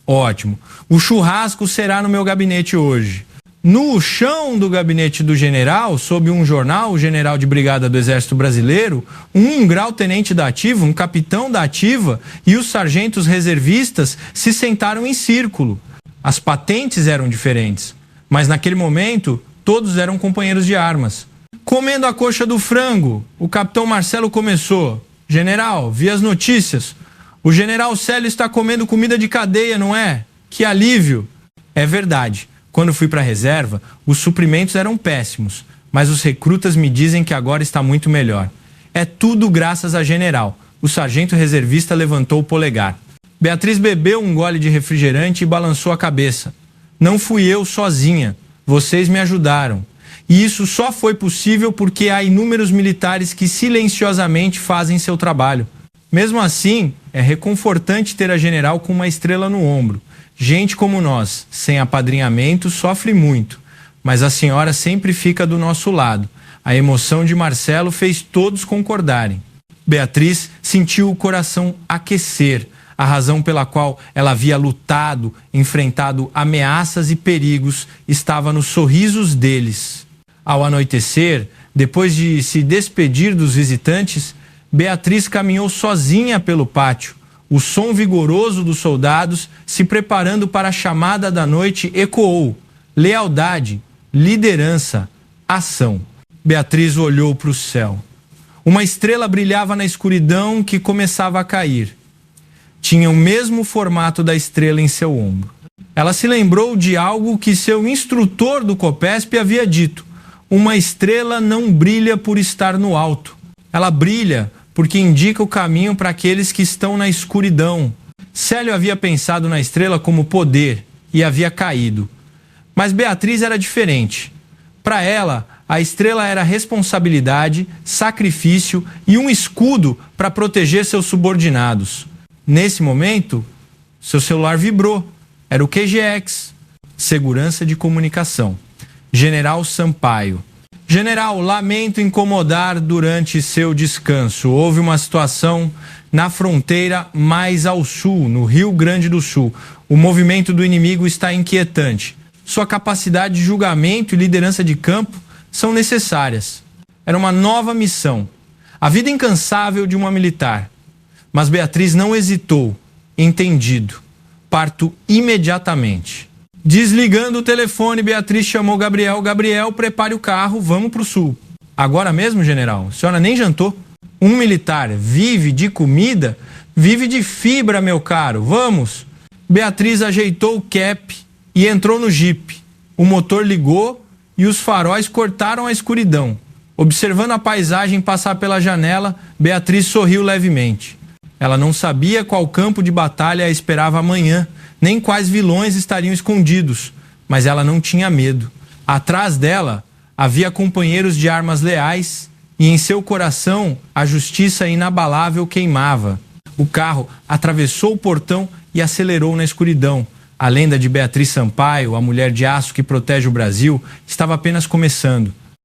Ótimo. O churrasco será no meu gabinete hoje. No chão do gabinete do general, sob um jornal, o general de brigada do Exército Brasileiro, um grau-tenente da ativa, um capitão da ativa e os sargentos reservistas se sentaram em círculo. As patentes eram diferentes, mas naquele momento todos eram companheiros de armas. Comendo a coxa do frango, o capitão Marcelo começou. General, vi as notícias. O general Célio está comendo comida de cadeia, não é? Que alívio! É verdade. Quando fui para a reserva, os suprimentos eram péssimos, mas os recrutas me dizem que agora está muito melhor. É tudo graças a general. O sargento reservista levantou o polegar. Beatriz bebeu um gole de refrigerante e balançou a cabeça. Não fui eu sozinha. Vocês me ajudaram. E isso só foi possível porque há inúmeros militares que silenciosamente fazem seu trabalho. Mesmo assim, é reconfortante ter a general com uma estrela no ombro. Gente como nós, sem apadrinhamento, sofre muito, mas a senhora sempre fica do nosso lado. A emoção de Marcelo fez todos concordarem. Beatriz sentiu o coração aquecer. A razão pela qual ela havia lutado, enfrentado ameaças e perigos, estava nos sorrisos deles. Ao anoitecer, depois de se despedir dos visitantes, Beatriz caminhou sozinha pelo pátio. O som vigoroso dos soldados, se preparando para a chamada da noite, ecoou. Lealdade, liderança, ação. Beatriz olhou para o céu. Uma estrela brilhava na escuridão que começava a cair. Tinha o mesmo formato da estrela em seu ombro. Ela se lembrou de algo que seu instrutor do COPESP havia dito. Uma estrela não brilha por estar no alto. Ela brilha porque indica o caminho para aqueles que estão na escuridão. Célio havia pensado na estrela como poder e havia caído. Mas Beatriz era diferente. Para ela, a estrela era responsabilidade, sacrifício e um escudo para proteger seus subordinados. Nesse momento, seu celular vibrou. Era o QGX, Segurança de Comunicação. General Sampaio. General, lamento incomodar durante seu descanso. Houve uma situação na fronteira mais ao sul, no Rio Grande do Sul. O movimento do inimigo está inquietante. Sua capacidade de julgamento e liderança de campo são necessárias. Era uma nova missão. A vida incansável de uma militar. Mas Beatriz não hesitou. Entendido. Parto imediatamente. Desligando o telefone, Beatriz chamou Gabriel. Gabriel, prepare o carro, vamos para o sul. Agora mesmo, general? A senhora nem jantou? Um militar vive de comida? Vive de fibra, meu caro. Vamos. Beatriz ajeitou o cap e entrou no jipe. O motor ligou e os faróis cortaram a escuridão. Observando a paisagem passar pela janela, Beatriz sorriu levemente. Ela não sabia qual campo de batalha a esperava amanhã, nem quais vilões estariam escondidos, mas ela não tinha medo. Atrás dela havia companheiros de armas leais e em seu coração a justiça inabalável queimava. O carro atravessou o portão e acelerou na escuridão. A lenda de Beatriz Sampaio, a mulher de aço que protege o Brasil, estava apenas começando.